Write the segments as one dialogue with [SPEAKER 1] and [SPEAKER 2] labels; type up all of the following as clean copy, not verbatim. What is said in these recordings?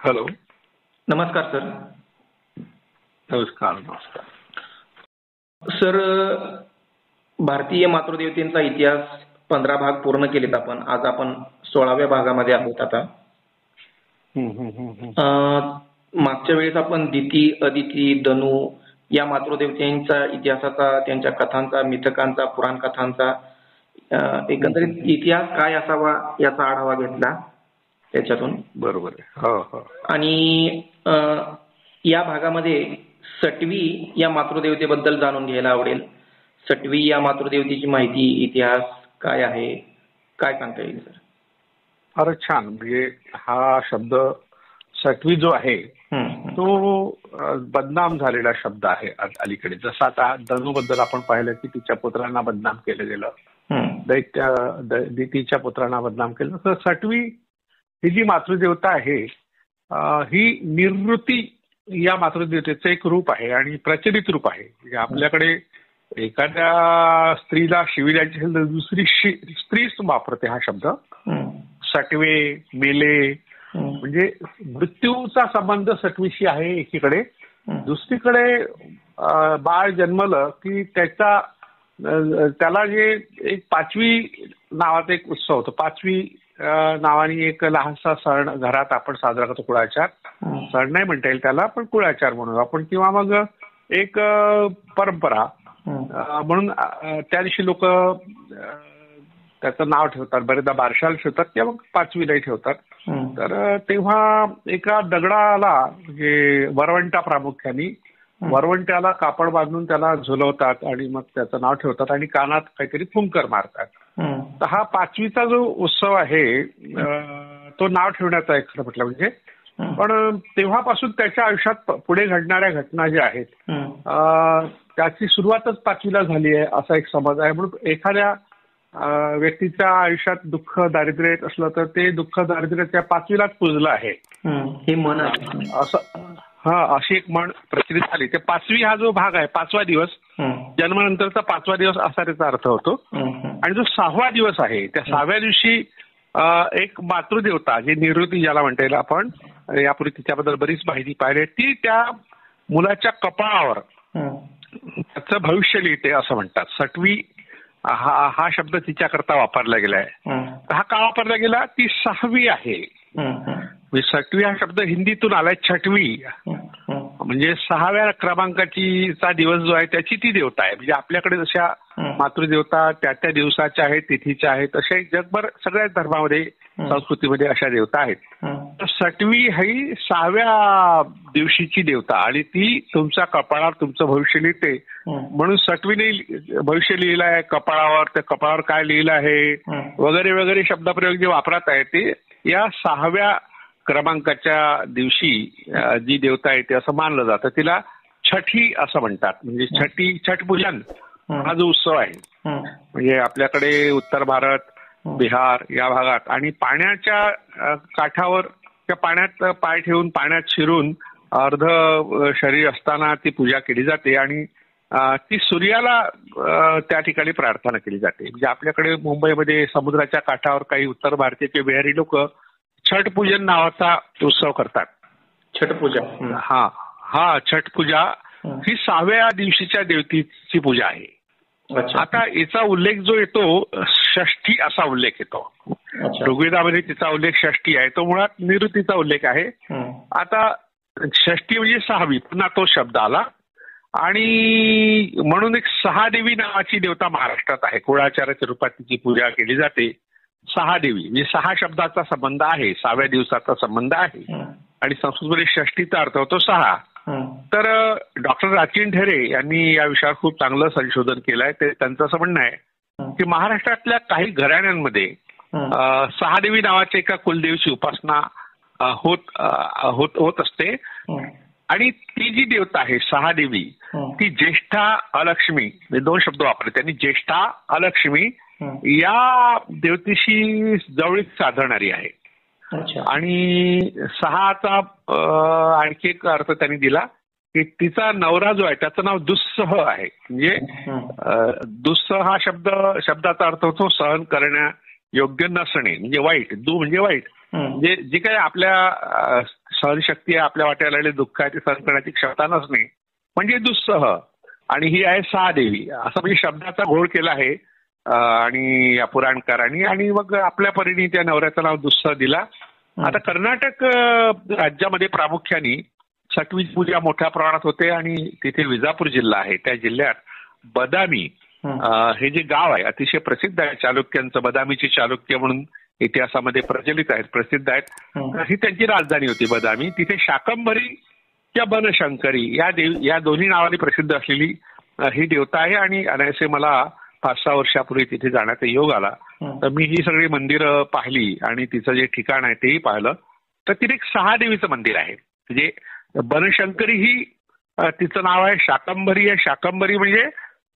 [SPEAKER 1] Hello.
[SPEAKER 2] नमस्कार sir.
[SPEAKER 1] नमस्कार. नमस्कार
[SPEAKER 2] सर, भारतीय मातृदेवतेचा इतिहास 15 भाग पूर्ण केलेत आपण. आज आपण 16व्या भागामध्ये आहोत आता. मागच्या वेळेस आपण दिती, अदिती, धनु या मातृदेवतेंचा इतिहासाचा, त्यांच्या कथांचा, मिथकांचा, पुराण कथांचा एकंदरीत इतिहास काय असावा याचा आढावा घेतला त्याच्यातून.
[SPEAKER 1] बरोबर आहे. हो हो.
[SPEAKER 2] आणि या भागामध्ये सटवी या मातृदेवतेबद्दल जाणून घ्यायला आवडेल. सटवी या मातृदेवतेची माहिती, इतिहास काय आहे, काय सांगता येईल सर?
[SPEAKER 1] फारच छान. म्हणजे हा शब्द सटवी जो आहे तो बदनाम झालेला शब्द आहे अलीकडे. जसं आता धनुबद्दल आपण पाहिलं की तिच्या पुत्रांना बदनाम केलं गेलं, दितीच्या पुत्रांना बदनाम केलं. तर सटवी ही जी मातृदेवता आहे ही निवृत्ती या मातृदेवतेचं एक रूप आहे आणि प्रचलित रूप आहे. म्हणजे आपल्याकडे एखाद्या स्त्रीला शिविरायची असेल तर दुसरी स्त्रीच वापरते हा शब्द. सटवे, मेले, म्हणजे मृत्यूचा संबंध सटवीशी आहे एकीकडे. दुसरीकडे बाळ जन्मलं की त्याला जे एक पाचवी नावाचा एक उत्सव होतो. पाचवी नावाने एक लहानसा सण घरात आपण साजरा करतो. कुळाचार सण नाही म्हणता येईल त्याला, पण कुळाचार म्हणून आपण, किंवा मग एक परंपरा म्हणून त्या दिवशी लोक त्याचं नाव ठेवतात. बरेचदा बारशाला ठेवतात किंवा मग पाचवीलाही ठेवतात. तर तेव्हा एका दगडाला, म्हणजे वरवंटा प्रामुख्याने, वरवंट्याला कापड बांधून त्याला झुलवतात आणि मग त्याचं नाव ठेवतात आणि कानात काहीतरी फुंकर मारतात. तर हा पाचवीचा जो उत्सव आहे तो नाव ठेवण्याचा आहे खरं म्हटलं म्हणजे. पण तेव्हापासून त्याच्या आयुष्यात पुढे घडणाऱ्या घटना ज्या आहेत त्याची सुरुवातच पाचवीला झाली आहे असा एक समज आहे. म्हणून एखाद्या व्यक्तीच्या आयुष्यात दुःख, दारिद्र्य येत असलं तर ते दुःख, दारिद्र्य त्या पाचवीलाच पुजलं आहे
[SPEAKER 2] हे म्हण
[SPEAKER 1] असं. अशी एक म्हण प्रचलित झाली. ते पाचवी हा जो भाग आहे, 5वा दिवस, जन्मानंतरचा 5वा दिवस असा त्याचा अर्थ होतो. आणि जो 6वा दिवस आहे त्या 6व्या दिवशी एक मातृदेवता, जी निवृत्ती ज्याला म्हणता येईल आपण, यापूर्वी तिच्याबद्दल बरीच माहिती पाहिली, ती त्या मुलाच्या कपाळावर त्याचं भविष्य लिहिते असं म्हणतात. सटवी हा शब्द तिच्याकरता वापरला गेलाय. हा का वापरला गेला? ती 6वी आहे. सटवी हा शब्द हिंदीतून आलाय छटवी, म्हणजे 6व्या क्रमांकाचा दिवस जो आहे त्याची ती देवता आहे. म्हणजे आपल्याकडे जशा मातृदेवता त्या दिवसाच्या आहेत, तिथीच्या आहेत, तशा जगभर सगळ्याच धर्मामध्ये, संस्कृतीमध्ये अशा देवता आहेत. तर सटवी ही 6व्या दिवशीची देवता आणि ती तुमच्या कपाळावर तुमचं भविष्य लिहिते. म्हणून सटवीने भविष्य लिहिलं आहे कपाळावर. त्या कपाळावर काय लिहिलं आहे वगैरे वगैरे शब्दप्रयोग जे वापरत आहे ते या 6व्या क्रमांकाच्या दिवशी जी देवता आहे ते असं मानलं जातं. तिला छठी असं म्हणतात. म्हणजे छठपूजन हा जो उत्सव आहे, म्हणजे आपल्याकडे उत्तर भारत, बिहार या भागात आणि पाण्याच्या काठावर त्या पाण्यात पाय ठेवून, पाण्यात शिरून अर्ध शरीर असताना ती पूजा केली जाते आणि ती सूर्याला त्या ठिकाणी प्रार्थना केली जाते. म्हणजे आपल्याकडे मुंबईमध्ये समुद्राच्या काठावर काही उत्तर भारतीय बिहारी लोक छठपूजन नावाचा उत्सव करतात.
[SPEAKER 2] छठपूजा.
[SPEAKER 1] हा छठपूजा ही 6व्या दिवशीच्या देवतेची पूजा आहे. आता याचा उल्लेख जो येतो षष्ठी असा उल्लेख येतो. ऋग्वेदामध्ये तिचा उल्लेख षष्ठी आहे. तो मुळात निवृत्तीचा उल्लेख आहे. आता षष्ठी म्हणजे 6वी, पुन्हा तो शब्द आला आणि म्हणून एक 6 देवी नावाची देवता महाराष्ट्रात आहे. कुळाचाराच्या रूपात तिची पूजा केली जाते. 6 देवी म्हणजे 6 शब्दाचा संबंध आहे, 6व्या दिवसाचा संबंध आहे आणि संस्कृतमध्ये षष्टीचा अर्थ होतो 6. तर डॉक्टर राचीन ढेरे यांनी या विषयावर खूप चांगलं संशोधन केलं आहे. त्यांचं असं म्हणणं आहे की महाराष्ट्रातल्या काही घराण्यांमध्ये 6 देवी नावाच्या एका कुलदेवीची उपासना होत असते आणि ती जी देवता आहे 6 देवी ती ज्येष्ठा, अलक्ष्मी, 2 शब्द वापरले त्यांनी, ज्येष्ठा, अलक्ष्मी या देवतेशी जवळीक साधणारी आहे. आणि 6चा आणखी एक अर्थ त्यांनी दिला की तिचा नवरा जो आहे त्याचं नाव दुस्सह आहे. म्हणजे दुस्सह हा शब्दाचा अर्थ होतो सहन करण्या योग्य नसणे, म्हणजे वाईट. दु म्हणजे वाईट, म्हणजे जे काही आपल्या सहनशक्ती आहे, आपल्या वाट्याला आलेले दुःख आहे ते सहन करण्याची क्षमता नसणे म्हणजे दुस्सह. आणि ही आहे सहा देवी, असं म्हणजे शब्दाचा घोळ केला आहे आणि या पुराणकारांनी. आणि मग आपल्या परीने त्या नवऱ्याचं नाव दुस्सह दिला. आता कर्नाटक राज्यामध्ये प्रामुख्याने छठवीची पूजा मोठ्या प्रमाणात होते आणि तिथे विजापूर जिल्हा आहे, त्या जिल्ह्यात बदामी हे जे गाव आहे अतिशय प्रसिद्ध आहे चालुक्यांचं. बदामीची चालुक्य म्हणून इतिहासामध्ये प्रचलित आहेत, प्रसिद्ध आहेत. ही त्यांची राजधानी होती बदामी. तिथे शाकंभरी किंवा बनशंकरी या दोन्ही नावाने प्रसिद्ध असलेली ही देवता आहे. आणि अनायसे मला 5-6 वर्षापूर्वी तिथे जाण्याचा योग आला, तर मी ही सगळी मंदिरं पाहिली आणि तिचं जे ठिकाण आहे तेही पाहिलं. तर तिथे एक 6 देवीचं मंदिर आहे. म्हणजे बनशंकरी ही तिचं नाव आहे, शाकंभरी आहे. शाकंभरी म्हणजे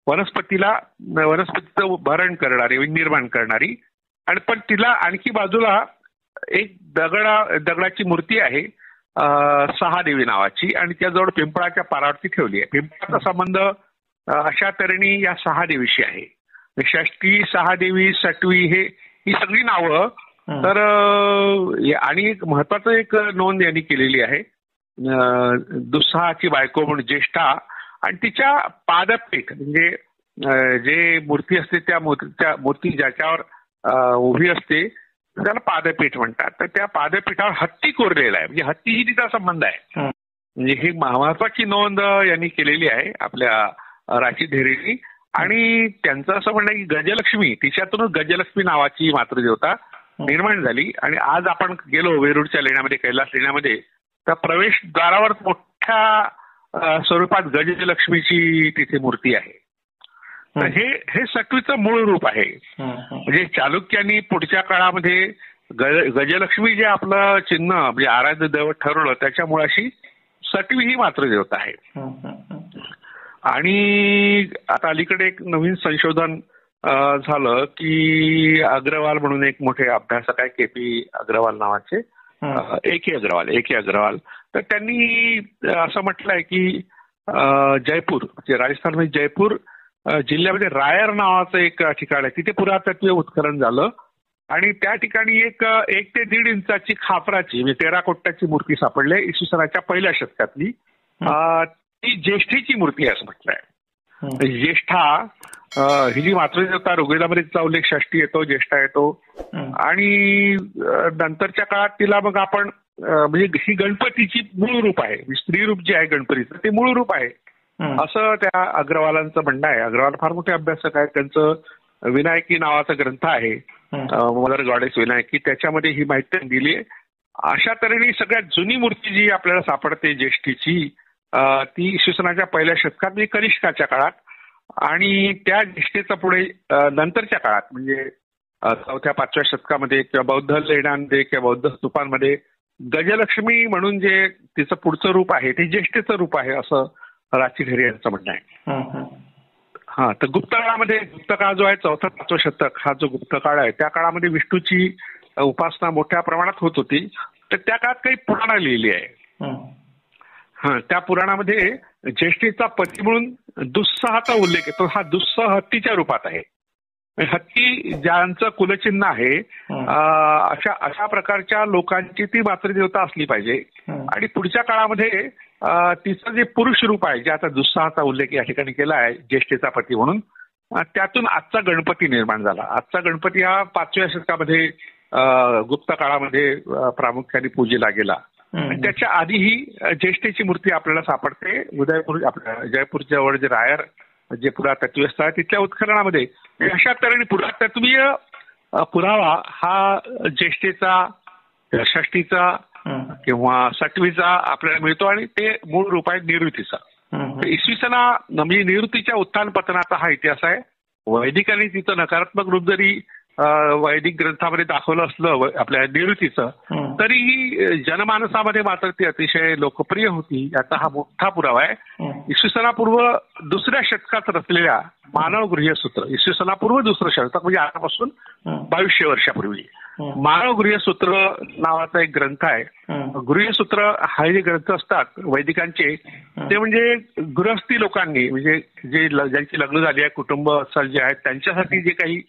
[SPEAKER 1] वनस्पतीचं भरण करणारी, निर्माण करणारी. आणि पण तिला आणखी बाजूला एक दगडाची मूर्ती आहे 6 देवी नावाची आणि त्याजवळ पिंपळाच्या पारावरती ठेवली आहे. पिंपळाचा संबंध अशा तऱ्हेने या 6 देवीशी आहे. षष्ठी, 6 देवी, सटवी ही सगळी नावं. तर आणि एक महत्वाचं एक नोंद यांनी केलेली आहे, दुस्साहाची बायको म्हणून ज्येष्ठा आणि तिच्या पादपीठ म्हणजे जे मूर्ती असते त्या मूर्ती ज्याच्यावर उभी असते त्याला पादपीठ म्हणतात. तर त्या पादपीठावर हत्ती कोरलेला आहे, म्हणजे हत्ती ही तिचा संबंध आहे. म्हणजे ही महत्वाची नोंद यांनी केलेली आहे आपल्या राशी धेरीनी. आणि त्यांचं असं म्हणणं आहे की गजलक्ष्मी, तिच्यातूनच गजलक्ष्मी नावाची मातृदेवता निर्माण झाली. आणि आज आपण गेलो वेरूळच्या लेण्यामध्ये, कैलास लेण्यामध्ये, त्या प्रवेशद्वारावर मोठ्या स्वरूपात गजलक्ष्मीची तिथे मूर्ती आहे. तर हे सटवीचं मूळ रूप आहे. म्हणजे चालुक्यांनी पुढच्या काळामध्ये गजलक्ष्मी जे आपलं चिन्ह म्हणजे आराध्य दैवत ठरवलं त्याच्या मुळाशी सटवी ही मातृदेवता आहे. आणि आता अलीकडे एक नवीन संशोधन झालं की अग्रवाल म्हणून एक मोठे अभ्यासक आहे, KP अग्रवाल नावाचे, AK अग्रवाल. तर त्यांनी असं म्हटलंय की जयपूर म्हणजे राजस्थानमध्ये जयपूर जिल्ह्यामध्ये रायर नावाचं एक ठिकाण आहे, तिथे पुरातत्वीय उत्खनन झालं आणि त्या ठिकाणी 1 ते 1.5 इंचाची खापराची म्हणजे टेराकोट्टाची मूर्ती सापडली इसवी सनाच्या 1ल्या शतकातली. ती ज्येष्ठीची मूर्ती आहे असं म्हटलंय. ज्येष्ठा ही जी मातृदेवता ऋग्वेदामध्ये तिचा उल्लेख षष्ठी येतो, ज्येष्ठा येतो. आणि नंतरच्या काळात तिला मग आपण म्हणजे ही गणपतीची मूळ रूप आहे, स्त्री रूप जे आहे गणपतीचं ते मूळ रूप आहे असं त्या अग्रवालांचं म्हणणं आहे. अग्रवाल फार मोठे अभ्यासक आहेत. त्यांचं विनायकी नावाचा ग्रंथ आहे, मदर गॉडेस विनायकी, त्याच्यामध्ये ही माहिती दिली आहे. अशा तऱ्हेने सगळ्यात जुनी मूर्ती जी आपल्याला सापडते ज्येष्ठीची ती इसवी सनाच्या 1ल्या शतकात म्हणजे कनिष्काच्या काळात. आणि त्या ज्येष्ठेचा पुढे नंतरच्या काळात म्हणजे 4थ्या-5व्या शतकामध्ये किंवा बौद्ध लेण्यांमध्ये किंवा बौद्ध स्तूपांमध्ये गजलक्ष्मी म्हणून जे तिचं पुढचं रूप आहे ते ज्येष्ठेचं रूप आहे असं राची ढेरे यांचं म्हणणं आहे. हा, तर गुप्त काळामध्ये, गुप्त काळ जो आहे 4थं-5वं शतक हा जो गुप्त काळ आहे त्या काळामध्ये विष्णूची उपासना मोठ्या प्रमाणात होत होती. तर त्या काळात काही पुराणं लिहिली आहे. त्या पुराणामध्ये ज्येष्ठीचा पती म्हणून दुस्सहाचा उल्लेख येतो. हा दुस्सह हत्तीच्या रूपात आहे. हत्ती ज्यांचं कुलचिन्ह आहे अशा प्रकारच्या लोकांची ती मातृदेवता असली पाहिजे. आणि पुढच्या काळामध्ये तिचं जे पुरुष रूप आहे, जे आता दुस्सहाचा उल्लेख या ठिकाणी केला आहे ज्येष्ठीचा पती म्हणून, त्यातून आजचा गणपती निर्माण झाला. आजचा गणपती हा 5व्या शतकामध्ये गुप्त काळामध्ये प्रामुख्याने पूजेला गेला. त्याच्या आधीही ज्येष्ठीची मूर्ती आपल्याला सापडते उदयपूर, आपल्या जयपूरच्या जवळ जे रायर जे पुरातत्वीय स्थळ आहे तिथल्या उत्खननामध्ये. अशा तऱ्हेने पुरातत्वीय पुरावा हा ज्येष्ठीचा, षष्टीचा किंवा सटवीचा आपल्याला मिळतो आणि ते मूळ रूप आहे निवृत्तीचा. इसवी सना म्हणजे निवृत्तीच्या उत्थान पतनाचा हा इतिहास आहे. वैदिकांनी तिचं नकारात्मक रूप जरी वैदिक ग्रंथामध्ये दाखवलं असलं आपल्या निवृत्तीचं, तरीही जनमानसामध्ये मात्र ती अतिशय लोकप्रिय होती. याचा हा मोठा पुरावा आहे. इसवी सनापूर्व 2ऱ्या शतकात रचलेल्या मानव गृह्यसूत्र, इसवी सनापूर्व 2रं शतक म्हणजे आतापासून 2200 वर्षापूर्वी मानव गृह्यसूत्र नावाचा एक ग्रंथ आहे. गृह्यसूत्र हा जे ग्रंथ असतात वैदिकांचे ते म्हणजे गृहस्थी लोकांनी म्हणजे जे ज्यांची लग्न झाली आहे, कुटुंब जे आहेत त्यांच्यासाठी जे काही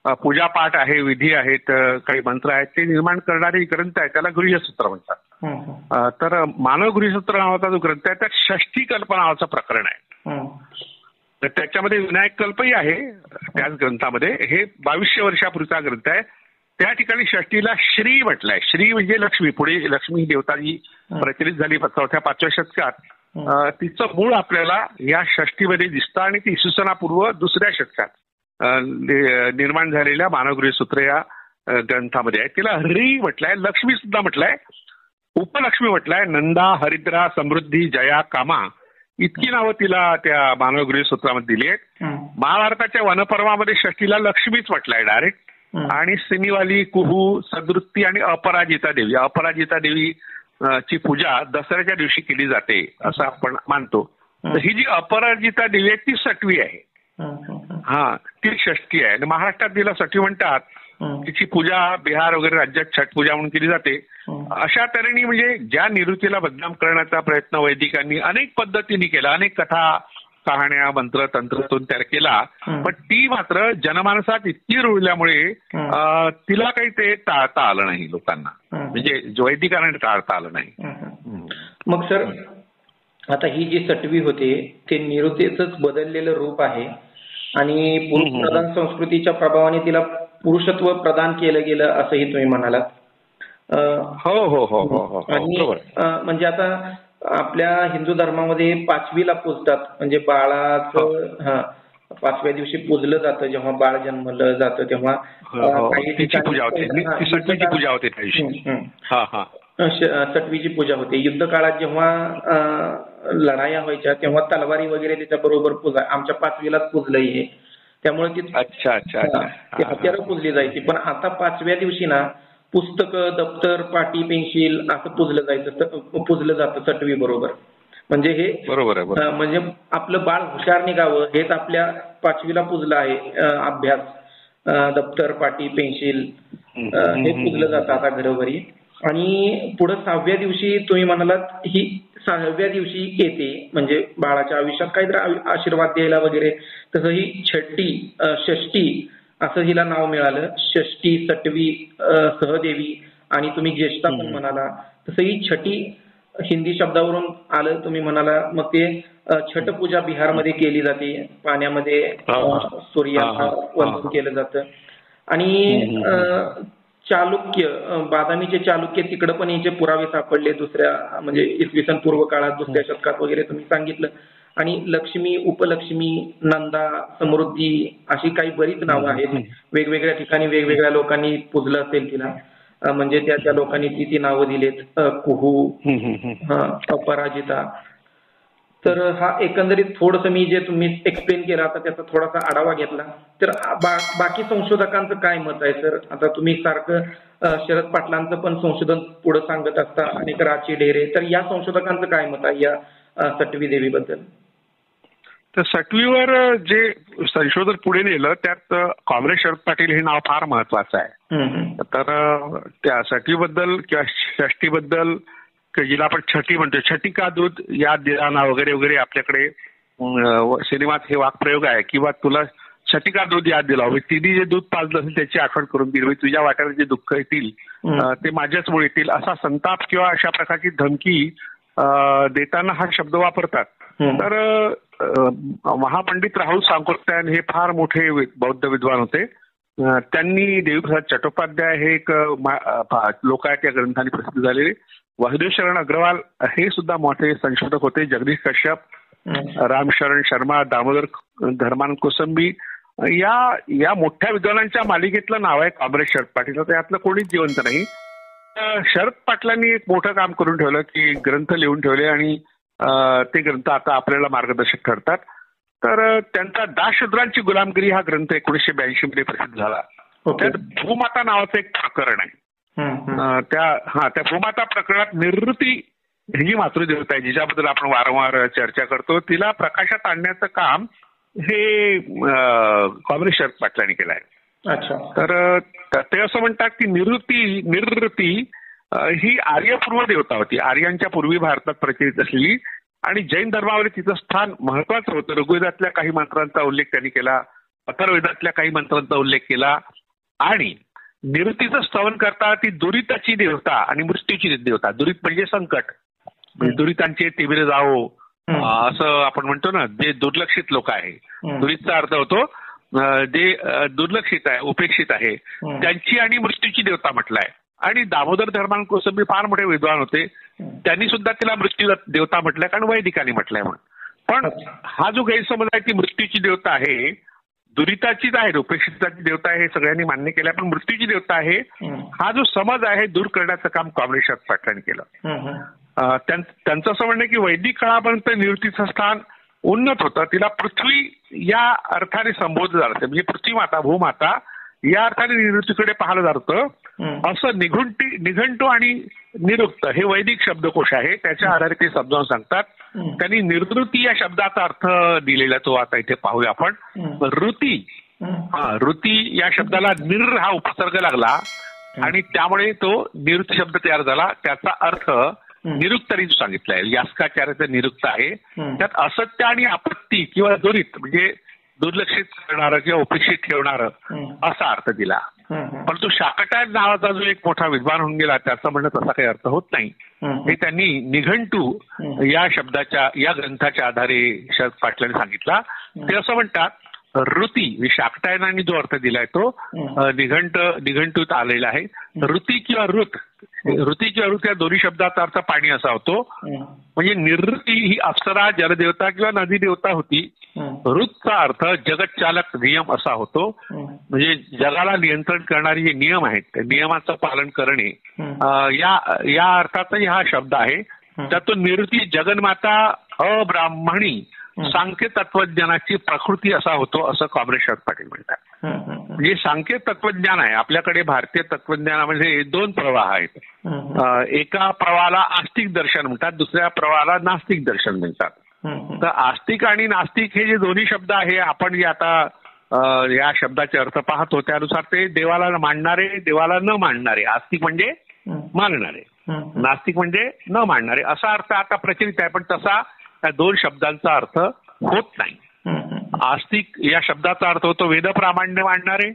[SPEAKER 1] पूजापाठ आहे, विधी आहेत, काही मंत्र आहेत ते निर्माण करणारे ग्रंथ आहे त्याला गृह्यसूत्र म्हणतात. तर मानव गृह्यसूत्र नावाचा जो ग्रंथ आहे त्यात षष्ठी कल्प नावाचं प्रकरण आहे. तर त्याच्यामध्ये विनायक कल्पही आहे त्याच ग्रंथामध्ये. हे 2200 वर्षापूर्वीचा ग्रंथ आहे. त्या ठिकाणी षष्टीला श्री म्हटलंय. श्री म्हणजे लक्ष्मी. पुढे लक्ष्मी देवता जी प्रचलित झाली 4थ्या-5व्या शतकात तिचं मूळ आपल्याला या षष्टीमध्ये दिसतं आणि ती इसवीसनापूर्व 2ऱ्या शतकात निर्माण झालेल्या मानवगृह सूत्र या ग्रंथामध्ये आहे. तिला हरी म्हटलंय, लक्ष्मी सुद्धा म्हटलंय, उपलक्ष्मी म्हटलंय, नंदा, हरिद्रा, समृद्धी, जया, कामा इतकी नावं तिला त्या मानवगृह सूत्रामध्ये दिली आहेत. महाभारताच्या वनपर्वामध्ये षष्टीला लक्ष्मीच म्हटलंय डायरेक्ट. आणि सिनीवाली, कुहू, सदृत्ती आणि अपराजिता देवी. अपराजिता देवी ची पूजा दसऱ्याच्या दिवशी केली जाते असं आपण मानतो. तर ही जी अपराजिता देवी आहे ती 6वी आहे. ती षष्ठी आहे. महाराष्ट्रात तिला 6वी म्हणतात. तिची पूजा बिहार वगैरे राज्यात छठ पूजा म्हणून केली जाते. अशा तऱ्हेने म्हणजे ज्या निवृत्तीला बदनाम करण्याचा प्रयत्न वैदिकांनी अनेक पद्धतीने केला, अनेक कथा, कहाण्या, मंत्र, तंत्रातून तयार केला, पण ती मात्र जनमानसात इतकी रुळल्यामुळे तिला काही ते टाळता आलं नाही लोकांना, म्हणजे वैदिकांना टाळता आलं नाही.
[SPEAKER 2] मग सर आता ही जी 6वी होते ते निवृत्तीचंच बदललेलं रूप आहे आणि पुरुष प्रधान संस्कृतीच्या प्रभावाने तिला पुरुषत्व प्रदान केलं गेलं असंही तुम्ही म्हणालात.
[SPEAKER 1] हो हो हो हो.
[SPEAKER 2] आणि म्हणजे आता आपल्या हिंदू धर्मामध्ये 5वीला पूजतात, म्हणजे बाळाचं 5व्या दिवशी पूजलं जातं. जेव्हा बाळ जन्मलं जातं तेव्हा काही ठिकाणी
[SPEAKER 1] पूजा होते.
[SPEAKER 2] 6वीची पूजा होते. युद्ध काळात जेव्हा लढाया व्हायच्या तेव्हा तलवारी वगैरे त्याच्या बरोबर पूजा. आमच्या 5वीलाच पूजलंय हे, त्यामुळे ती हत्यारं पूजली जायची. पण आता 5व्या दिवशी ना पुस्तकं, दप्तर, पाटी, पेन्सिल असं पूजलं जातं 6वी बरोबर. म्हणजे हे
[SPEAKER 1] बरोबर आहे.
[SPEAKER 2] म्हणजे आपलं बाळ हुशार निघावं हेच आपल्या 5वीला पूजलं आहे. अभ्यास, दप्तर, पाटी, पेन्सिल हे पूजलं जातं आता घरोघरी. आणि पुढे 6व्या दिवशी तुम्ही म्हणालात ही 6व्या दिवशी येते, म्हणजे बाळाच्या आयुष्यात काहीतरी आशीर्वाद द्यायला वगैरे. तसं ही षष्टी असं हिला नाव मिळालं. षष्टी, 6वी, सहदेवी आणि तुम्ही ज्येष्ठा पण म्हणाला. तसं ही छठी हिंदी शब्दावरून आलं तुम्ही म्हणाला. मग ते छठ पूजा बिहारमध्ये केली जाते. पाण्यामध्ये सूर्याचं वंदन केलं जातं. आणि चालुक्य, बादामीचे चालुक्य तिकडे पण याचे पुरावे सापडले दुसऱ्या म्हणजे इसवी सन पूर्व काळात 2ऱ्या शतकात वगैरे तुम्ही सांगितलं. आणि लक्ष्मी, उपलक्ष्मी, नंदा, समृद्धी अशी काही बरीच नावं आहेत. वेगवेगळ्या ठिकाणी वेगवेगळ्या लोकांनी पूजलं असेल तिला, म्हणजे त्या लोकांनी ती नावं दिलेत. कुहू, अपराजिता. तर हा एकंदरीत थोडंसं मी जे तुम्ही एक्सप्लेन केला आता त्याचा थोडासा आढावा घेतला. तर बाकी संशोधकांचं काय मत आहे सर? आता तुम्ही सारखं शरद पाटलांचं पण संशोधन पुढे सांगत असता, अनेक राची ढेरे. तर या संशोधकांचं काय मत आहे या 6वी देवीबद्दल?
[SPEAKER 1] तर 6वीवर जे संशोधन पुढे नेलं त्यात कॉम्रेड शरद पाटील हे नाव फार महत्वाचं आहे. तर त्या 6वीबद्दल किंवा षष्टीबद्दल जिला आपण छठी म्हणतो, छठी का दूध या दिलाना वगैरे वगैरे आपल्याकडे सिनेमात हे वाक्प्रयोग आहे. किंवा तुला छठी का दूध याद दिला, तिने जे दूध पाजलं असेल त्याची आठवण करून दिली, तुझ्या वाट्यावर जे दुःख येतील ते माझ्याचमुळे येतील असा संताप किंवा अशा प्रकारची धमकी देताना हा शब्द वापरतात. तर महापंडित राहुल सांकोत्यान हे फार मोठे बौद्ध विद्वान होते. त्यांनी देवीप्रसाद चट्टोपाध्याय हे एक लोकायत या ग्रंथाने प्रसिद्ध झालेले, वासुदेव शरण अग्रवाल हे सुद्धा मोठे संशोधक होते, जगदीश कश्यप, रामशरण शर्मा, दामोदर धर्मानंद कोसंबी या मोठ्या विद्वानांच्या मालिकेतलं नाव आहे कॉम्रेड शरद पाटील. यातलं कोणीच जिवंत नाही. शरद पाटलांनी एक मोठं काम करून ठेवलं की ग्रंथ लिहून ठेवले आणि ते ग्रंथ आता आपल्याला मार्गदर्शक ठरतात. तर त्यांचा दाशूद्रांची गुलामगिरी हा ग्रंथ 1982 मध्ये प्रसिद्ध झाला. त्यात भूमाता नावाचं एक प्रकरण आहे. त्या भूमाता प्रकरणात निवृत्ती ही जी मातृदेवता आहे जिच्याबद्दल आपण वारंवार चर्चा करतो, तिला प्रकाशात आणण्याचं काम हे कॉम्रेड शरद पाटलांनी केलं आहे. तर ते असं म्हणतात की निवृत्ती ही आर्यपूर्व देवता होती, आर्यांच्या पूर्वी भारतात प्रचलित असलेली, आणि जैन धर्मावर तिचं स्थान महत्वाचं होतं. ऋग्वेदातल्या काही मंत्रांचा उल्लेख त्यांनी केला, अथर्ववेदातल्या काही मंत्रांचा उल्लेख केला. आणि निवृत्तीचं स्तवन करता ती दुरिताची देवता आणि मृत्यूची देवता. दुरित म्हणजे संकट, म्हणजे दुरितांचे तिमिर जावो असं आपण म्हणतो ना, जे दुर्लक्षित लोक आहे. दुरितचा अर्थ होतो जे दुर्लक्षित आहे, उपेक्षित आहे, त्यांची आणि मृत्यूची देवता म्हटलाय. आणि दामोदर धर्मांक कोसंबी फार मोठे विद्वान होते, त्यांनी सुद्धा तिला मृत्यू देवता म्हटलंय, कारण वैदिकांनी म्हटलंय म्हणून. पण हा जो गैरसमज आहे ती मृत्यूची देवता आहे, दुरिताचीच आहे, उपेक्षिताची देवता आहे, हे सगळ्यांनी मान्य केलं. पण मृत्यूची देवता आहे हा जो समज आहे दूर करण्याचं काम कॉम्रेड पाटलांनी केलं. त्यांचं असं म्हणणं की वैदिक काळापर्यंत निवृत्तीचं स्थान उन्नत होतं, तिला पृथ्वी या अर्थाने संबोधलं जातं, म्हणजे पृथ्वी माता, भूमाता या अर्थाने निवृत्तीकडे पाहिलं जातं. असं निघंटू आणि निरुक्त हे वैदिक शब्दकोश आहे, त्याच्या आधारे ते समजावून सांगतात. त्यांनी निर्वृत्ती या शब्दाचा अर्थ दिलेला तो आता इथे पाहूया आपण. ऋती, ऋती या शब्दाला निर हा उपसर्ग लागला आणि त्यामुळे तो निवृत्ती शब्द तयार झाला. त्याचा अर्थ निरुक्तरी सांगितलाय, यास्काचार्याचं निरुक्त आहे. त्यात असत्य आणि आपत्ती किंवा दुरित म्हणजे दुर्लक्षित करणारं किंवा उपेक्षित ठेवणारं असा अर्थ दिला. परंतु शाकटायन नावाचा जो एक मोठा विद्वान होऊन गेला त्याचा म्हणणं तसा काही अर्थ होत नाही. हे त्यांनी निघंटू या शब्दाच्या या ग्रंथाच्या आधारे शरद पाटलांनी सांगितला. ते असं म्हणतात ऋती, शाकटायनाने जो अर्थ दिलाय तो निघंटूत आलेला आहे. ऋती किंवा ऋत, ऋती किंवा ऋत या दोन्ही शब्दाचा अर्थ पाणी असा होतो. म्हणजे निवृत्ती ही अप्सरा, जलदेवता किंवा नदी देवता होती. ऋतचा अर्थ जगतचालक, नियम असा होतो. म्हणजे जगाला नियंत्रण करणारे जे नियम आहेत त्या नियमाचं पालन करणे या अर्थाचाही हा शब्द आहे. त्यातून निवृत्ती जगन्माता, अब्राह्मणी, सांख्य तत्वज्ञानाची प्रकृती असा होतो असं कॉम्रेड शरद पाटील म्हणतात. म्हणजे सांख्य तत्वज्ञान आहे आपल्याकडे. भारतीय तत्वज्ञानामध्ये दोन प्रवाह आहेत. एका प्रवाहाला आस्तिक दर्शन म्हणतात, दुसऱ्या प्रवाहाला नास्तिक दर्शन म्हणतात. तर आस्तिक आणि नास्तिक हे जे दोन्ही शब्द आहे, आपण जे आता या शब्दाचे अर्थ पाहतो त्यानुसार ते देवाला मानणारे, देवाला न मानणारे. आस्तिक म्हणजे मानणारे, नास्तिक म्हणजे न मानणारे असा अर्थ आता प्रचलित आहे. पण तसा त्या दोन शब्दांचा अर्थ होत नाही. आस्तिक या शब्दाचा अर्थ होतो वेदप्रामाण्य मांडणारे,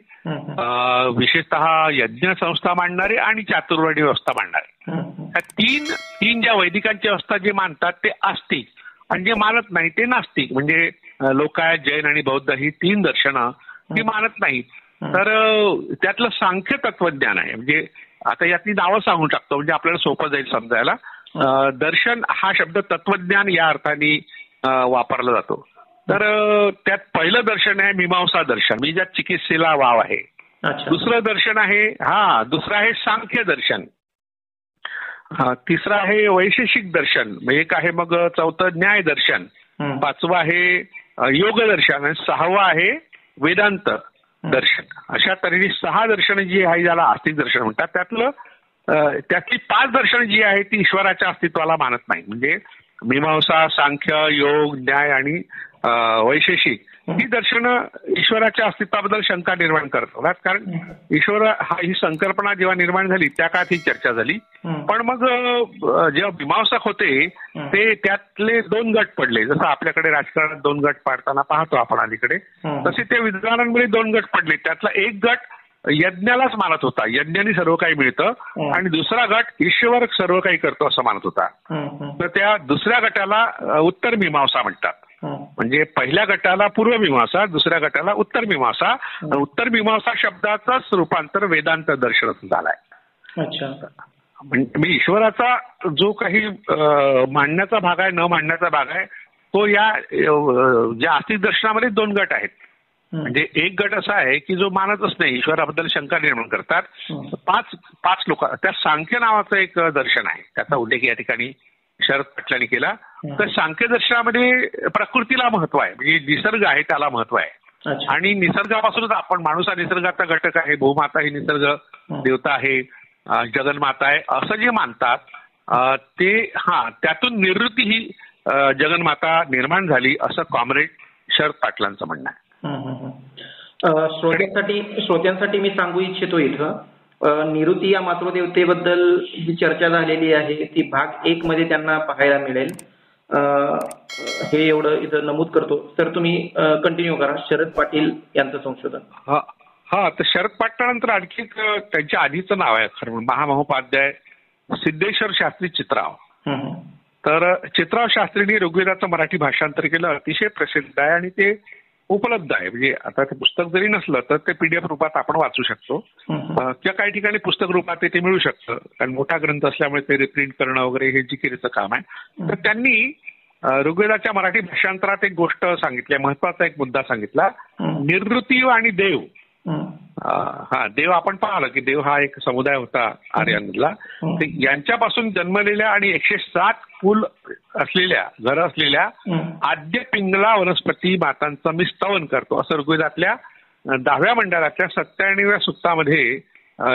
[SPEAKER 1] विशेषतः यज्ञ संस्था मांडणारे आणि चातुर्वर्णी व्यवस्था मांडणारे. त्या तीन ज्या वैदिकांची व्यवस्था जे मानतात ते आस्तिक, आणि जे मानत नाही ते नास्तिक. म्हणजे लोकायत, जैन आणि बौद्ध ही तीन दर्शनं ती मानत नाहीत. तर त्यातलं सांख्य तत्वज्ञान आहे. म्हणजे आता यातली नावं सांगून टाकतो म्हणजे आपल्याला सोपं जाईल समजायला. दर्शन हा शब्द तत्वज्ञान या अर्थाने वापरला जातो. तर त्यात पहिलं दर्शन आहे मीमांसा दर्शन, म्हणजे ज्यात चिकित्सेला वाव आहे. दुसरं दर्शन आहे दुसरं आहे सांख्य दर्शन. तिसरं आहे वैशेषिक दर्शन, एक आहे मग चौथं न्याय दर्शन, पाचवं आहे योग दर्शन आणि सहावं आहे वेदांत दर्शन. अशा तऱ्हेने 6 दर्शन जी आहे ज्याला आस्तिक दर्शन म्हणतात. त्यातली 5 दर्शन जी आहे ती ईश्वराच्या अस्तित्वाला मानत नाही. म्हणजे मीमांसा, सांख्य, योग, न्याय आणि वैशेषिक ही दर्शनं ईश्वराच्या अस्तित्वाबद्दल शंका निर्माण करतात. कारण ईश्वर ही संकल्पना जेव्हा निर्माण झाली त्या काळात ही चर्चा झाली. पण मग जेव्हा मीमांसक होते ते त्यातले 2 गट पडले. जसं आपल्याकडे राजकारणात 2 गट पाडताना पाहतो आपण अलीकडे, तसे ते विद्वानांमध्ये 2 गट पडले. त्यातला एक गट यज्ञालाच मानत होता, यज्ञाने सर्व काही मिळतं, आणि दुसरा गट ईश्वर सर्व काही करतो असं मानत होता. तर त्या दुसऱ्या गटाला उत्तर मीमांसा म्हणतात. म्हणजे पहिल्या गटाला पूर्व मीमांसा, दुसऱ्या गटाला उत्तर मीमांसा. उत्तर मीमांसा शब्दाचाच रूपांतर वेदांत दर्शन झालाय. म्हणजे ईश्वराचा जो काही मांडण्याचा भाग आहे, न मांडण्याचा भाग आहे, तो या ज्या आस्तिक दर्शनामध्ये 2 गट आहेत. म्हणजे एक गट असा आहे की जो मानतच नाही, ईश्वराबद्दल शंका निर्माण करतात. 5 लोक. त्या सांख्य नावाचं एक दर्शन आहे, त्याचा उल्लेख या ठिकाणी शरद पाटलांनी केला. तर सांख्य दर्शनामध्ये प्रकृतीला महत्व आहे, म्हणजे निसर्ग आहे त्याला महत्व आहे. आणि निसर्गापासूनच आपण, माणूस हा निसर्गाचा घटक आहे, भूमाता ही निसर्ग देवता आहे, जगन्माता आहे असं जे मानतात ते त्यातून निवृत्ती ही जगन्माता निर्माण झाली असं कॉम्रेड शरद पाटलांचं म्हणणं आहे.
[SPEAKER 2] श्रोत्यांसाठी मी सांगू इच्छितो इथं, निवृत्ती या मातृदेवतेबद्दल जी चर्चा झालेली आहे ती भाग 1 मध्ये त्यांना पाहायला मिळेल. हे एवढं इथं नमूद करतो. तर तुम्ही कंटिन्यू करा. शरद पाटील यांचं संशोधन.
[SPEAKER 1] हा तर शरद पाटलानंतर आणखी त्यांच्या आधीचं नाव आहे खरं महामहोपाध्याय सिद्धेश्वर शास्त्री चित्राव. तर चित्राव शास्त्रींनी ऋग्वेदाचं मराठी भाषांतर केलं, अतिशय प्रसिद्ध आहे आणि ते उपलब्ध आहे. म्हणजे आता ते पुस्तक जरी नसलं तर ते पीडीएफ रूपात आपण वाचू शकतो किंवा काही ठिकाणी पुस्तक रूपात ते मिळू शकतं, कारण मोठा ग्रंथ असल्यामुळे ते रिप्रिंट करणं वगैरे हे जिकिरीचं काम आहे. तर त्यांनी ऋग्वेदाच्या मराठी भाषांतरात एक गोष्ट सांगितली, महत्वाचा एक मुद्दा सांगितला, निर्वृती आणि देव. देव आपण पाहिलं की देव हा एक समुदाय होता आर्यांमधला, यांच्यापासून जन्मलेल्या आणि 107 कुल असलेल्या घरं असलेल्या आद्य पिंगला वनस्पती मातांचं मी स्तवन करतो, असं ऋग्वेदातल्या 10व्या मंडळाच्या 97व्या सुक्तामध्ये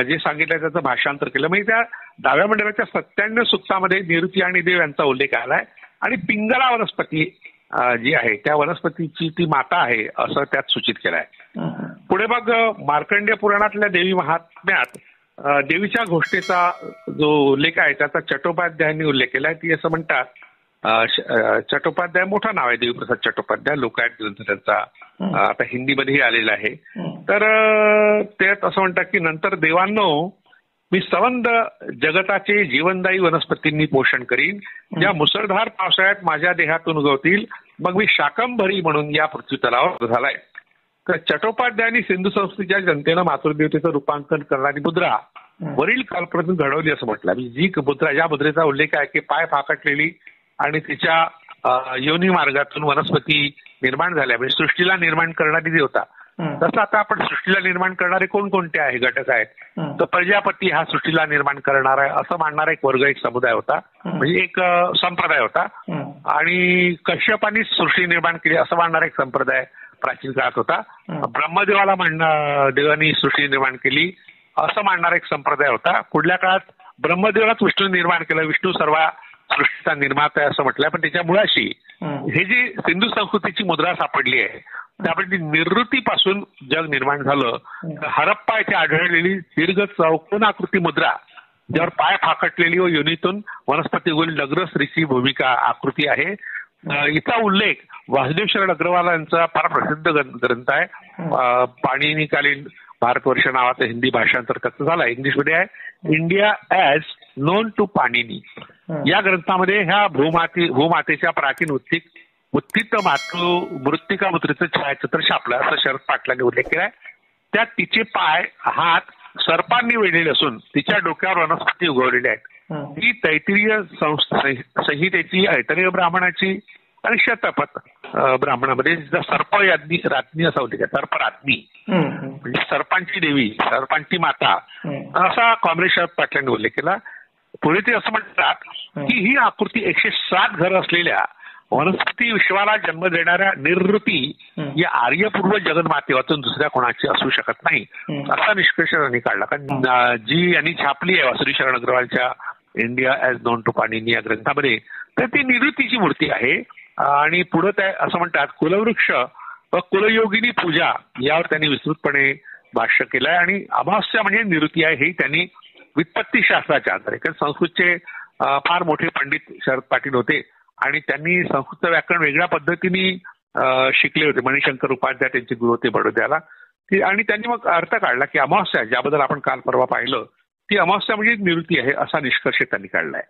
[SPEAKER 1] जे सांगितलं त्याचं भाषांतर केलं. म्हणजे त्या 10व्या मंडळाच्या 97 सुक्तामध्ये निवृत्ती आणि देव यांचा उल्लेख आलाय आणि पिंगला वनस्पती जी आहे त्या वनस्पतीची ती माता आहे असं त्यात सूचित केलं आहे. पुढे मग मार्कंडेय पुराणातल्या देवी महात्म्यात देवीच्या घोषणेचा जो उल्लेख आहे त्याचा चट्टोपाध्यायांनी उल्लेख केलाय. ती असं म्हणतात, चट्टोपाध्याय मोठं नाव आहे, देवीप्रसाद चट्टोपाध्याय, लोकायत ग्रंथ त्यांचा आता हिंदीमध्येही आलेला आहे. तर त्यात असं म्हणतात की नंतर देवांनो मी संबंध जगताचे जीवनदायी वनस्पतींनी पोषण करीन, ज्या मुसळधार पावसाळ्यात माझ्या देहातून उगवतील, मग मी शाकंभरी म्हणून या पृथ्वीतलावर झालाय. तर चट्टोपाध्यायांनी सिंधू संस्कृतीच्या जनतेनं मातृदेवतेचं रूपांकन करणारी मुद्रा वरील कालप्रमाणे घडवली असं म्हटलं. जी मुद्रा, ज्या मुद्रेचा उल्लेख आहे की पाय फाकटलेली आणि तिच्या योनी मार्गातून वनस्पती निर्माण झाल्या, म्हणजे सृष्टीला निर्माण करणारी देवता. तसं आता आपण सृष्टीला निर्माण करणारे कोणकोणते आहे घटक आहेत, तर प्रजापती हा सृष्टीला निर्माण करणार आहे असं मानणारा एक वर्ग, एक समुदाय होता, म्हणजे एक संप्रदाय होता. आणि कश्यपांनी सृष्टी निर्माण केली असं मानणारा एक संप्रदाय प्राचीन काळात होता. ब्रह्मदेवाला देवानी सृष्टी निर्माण केली असं मानणारा एक संप्रदाय होता. पुढल्या काळात ब्रह्मदेवालाच विष्णू निर्माण केलं, विष्णू सर्व सृष्टीचा निर्माता आहे असं म्हटलंय. पण त्याच्या मुळाशी हे जी सिंधू संस्कृतीची मुद्रा सापडली आहे त्यापैकी निवृत्तीपासून जग निर्माण झालं. हरप्पा येथे आढळलेली दीर्घ चौकोनाकृती मुद्रा ज्यावर पाय फाकटलेली व योनीतून वनस्पती उगवली नगर स्त्रीची भूमिका आकृती आहे. हिचा उल्लेख वासुदेव शरण अग्रवाल यांचा फार प्रसिद्ध ग्रंथ आहे, पाणिनीकालीन भारतवर्ष नावाचं हिंदी भाषांतर त्याचं झालं, इंग्लिशमध्ये आहे India as known to Panini. या ग्रंथामध्ये ह्या भूमातेच्या प्राचीन उत्थित मृत्तिका मुद्रेचं छायाचित्र छापलं असं शरद पाटलांनी उल्लेख केलाय. त्यात तिचे पाय हात सर्पांनी वेढलेले असून तिच्या डोक्यावर वनस्पती उगवलेल्या आहेत. ती तैत्तिरीय संहितेची, ऐतरेय ब्राह्मणाची आणि शतपथ ब्राह्मणामध्ये सर्प रात्नी असा उल्लेख आहे, सर्परात्नी म्हणजे सर्पांची देवी, सर्पांची माता असा कॉम्रेड शरद पाटलांनी उल्लेख केला. पुढे ते असं म्हणतात की ही आकृती 107 घरं असलेल्या वनस्पती विश्वाला जन्म देणाऱ्या निर्वृती या आर्यपूर्व जगन्माते वाचून दुसऱ्या कोणाची असू शकत नाही असा निष्कर्ष त्यांनी काढला. कारण जी यांनी छापली आहे वासुदेव शरण अग्रवालच्या India as known to Panini या ग्रंथामध्ये, तर ती निवृत्तीची मूर्ती आहे. आणि पुढे ते असं म्हणतात कुलवृक्ष व कुलयोगिनी पूजा यावर त्यांनी विस्तृतपणे भाष्य केलंय. आणि अमावस्या म्हणजे निवृत्ती आहे हे त्यांनी व्युत्पत्ती शास्त्राच्या आधारे, कारण संस्कृतचे फार मोठे पंडित शरद पाटील होते आणि त्यांनी संस्कृत व्याकरण वेगळ्या पद्धतीने शिकले होते. मणिशंकर उपाध्याय त्यांचे गुरु होते बडोद्याला. आणि त्यांनी मग अर्थ काढला की अमावस्या, ज्याबद्दल आपण काल परवा पाहिलं, ती अमावस्या म्हणजे निवृत्ती आहे असा निष्कर्ष त्यांनी काढलाय.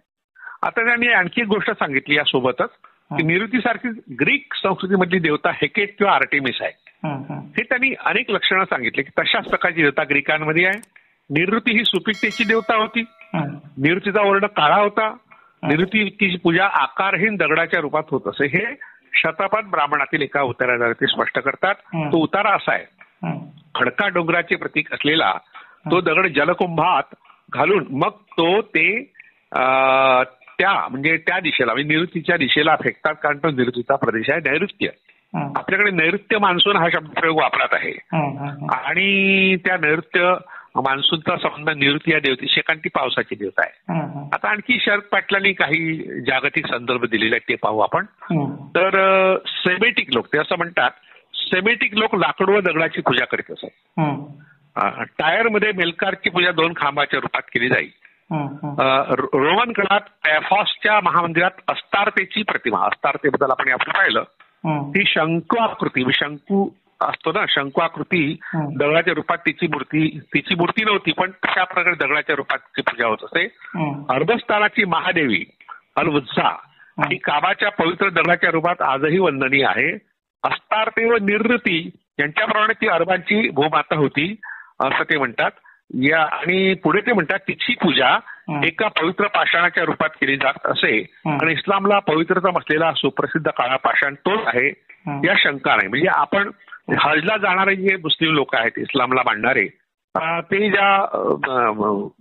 [SPEAKER 1] आता त्यांनी आणखी एक गोष्ट सांगितली यासोबतच की निवृत्तीसारखी ग्रीक संस्कृतीमधली देवता हेकेट किंवा आर्टेमिस आहे. हे त्यांनी अनेक लक्षणं सांगितले की तशाच प्रकारची देवता ग्रीकांमध्ये आहे. निवृत्ती ही सुपिकतेची देवता होती, निवृत्तीचा वर्ण काळा होता, निवृत्तीची पूजा आकारहीन दगडाच्या रूपात होत असे हे शतपथ ब्राह्मणातील एका उताराद्वारे ते स्पष्ट करतात. तो उतारा असा आहे, खडका डोंगराचे प्रतीक असलेला तो दगड जलकुंभात घालून मग तो ते म्हणजे त्या दिशेला म्हणजे निवृत्तीच्या दिशेला फेकतात, कारण तो निवृत्तीचा प्रदेश आहे. नैऋत्य, आपल्याकडे नैऋत्य मान्सून हा शब्दप्रयोग वापरात आहे आणि त्या नैऋत्य मान्सूनचा संबंध निवृत्ती या देवतेशी, कारण ती पावसाची देवता आहे. आता आणखी शरद पाटलांनी काही जागतिक संदर्भ दिलेले आहेत ते पाहू आपण. तर सेमेटिक लोक, ते असं म्हणतात, सेमेटिक लोक लाकूड व दगडाची पूजा करीत असत. टायरमध्ये मेलकारची पूजा 2 खांबाच्या रूपात केली जाईल. रोमन काळात पॅफॉसच्या महामंदिरात अस्तार्तेची प्रतिमा, अस्तार्तेबद्दल आपण यापुढे पाहिलं, ती शंकू शंकू असतो ना, शंकूआकृती दगडाच्या रूपात तिची मूर्ती नव्हती, पण तशा प्रकारे दगडाच्या रूपात तिची पूजा होत असे. अरबस्तानाची महादेवी अल वुझ्झा ही काबाच्या पवित्र दगडाच्या रूपात आजही वंदनीय आहे. अस्तार्ते व निरृती यांच्याप्रमाणे ती अरबांची भूमाता होती असं ते म्हणतात. आणि पुढे ते म्हणतात तिची पूजा एका पवित्र पाषाणाच्या रूपात केली जात असे आणि इस्लामला पवित्रतम असलेला सुप्रसिद्ध काळा पाषाण तोच आहे या शंका नाही. म्हणजे आपण हजला जाणारे जे मुस्लिम लोक आहेत, इस्लामला मानणारे, ते ज्या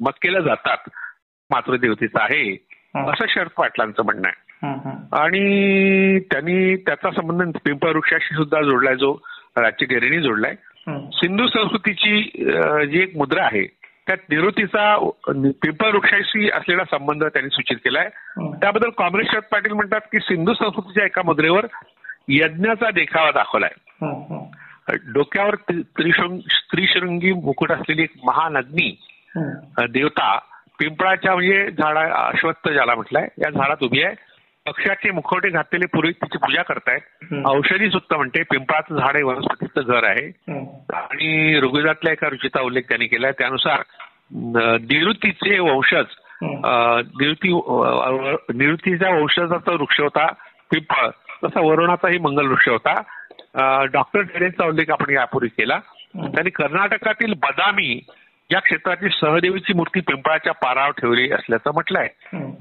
[SPEAKER 1] मक्केला जातात मातृदेवतेचं आहे असं शरद पाटलांचं म्हणणं आहे. आणि त्यांनी त्याचा संबंध पिंपळ वृक्षाशी सुद्धा जोडलाय, जो राज्य डेरेने जोडलाय. सिंधू संस्कृतीची जी एक मुद्रा आहे त्यात निवृत्तीचा पिंपळ वृक्षाशी असलेला संबंध त्यांनी सूचित केलाय. त्याबद्दल कॉम्रेड शरद पाटील म्हणतात की सिंधू संस्कृतीच्या एका मुद्रेवर यज्ञाचा देखावा दाखवलाय. डोक्यावर त्रिशृंगी मुकुट असलेली एक महान अग्नी देवता पिंपळाच्या म्हणजे झाडा अश्वत्थ ज्याला म्हटलंय या झाडात उभी आहे. पक्षाचे मुखवटे घातलेले पुरोहित तिची पूजा करतायत. औषधी सुक्त म्हणते पिंपळाचं झाड हे वनस्पतीचं घर आहे. आणि ऋग्वेदातल्या एका ऋषीचा उल्लेख त्यांनी केलाय. त्यानुसार निवृत्तीचे वंशज निवृत्तीच्या वंशजाचा वृक्ष होता पिंपळ, तसा वरुणाचाही मंगल वृक्ष होता. डॉक्टर डेरेंचा उल्लेख आपण यापूर्वी केला. त्यांनी कर्नाटकातील बदामी या क्षेत्रातील सहदेवीची मूर्ती पिंपळाच्या पारावर ठेवली असल्याचं म्हटलंय.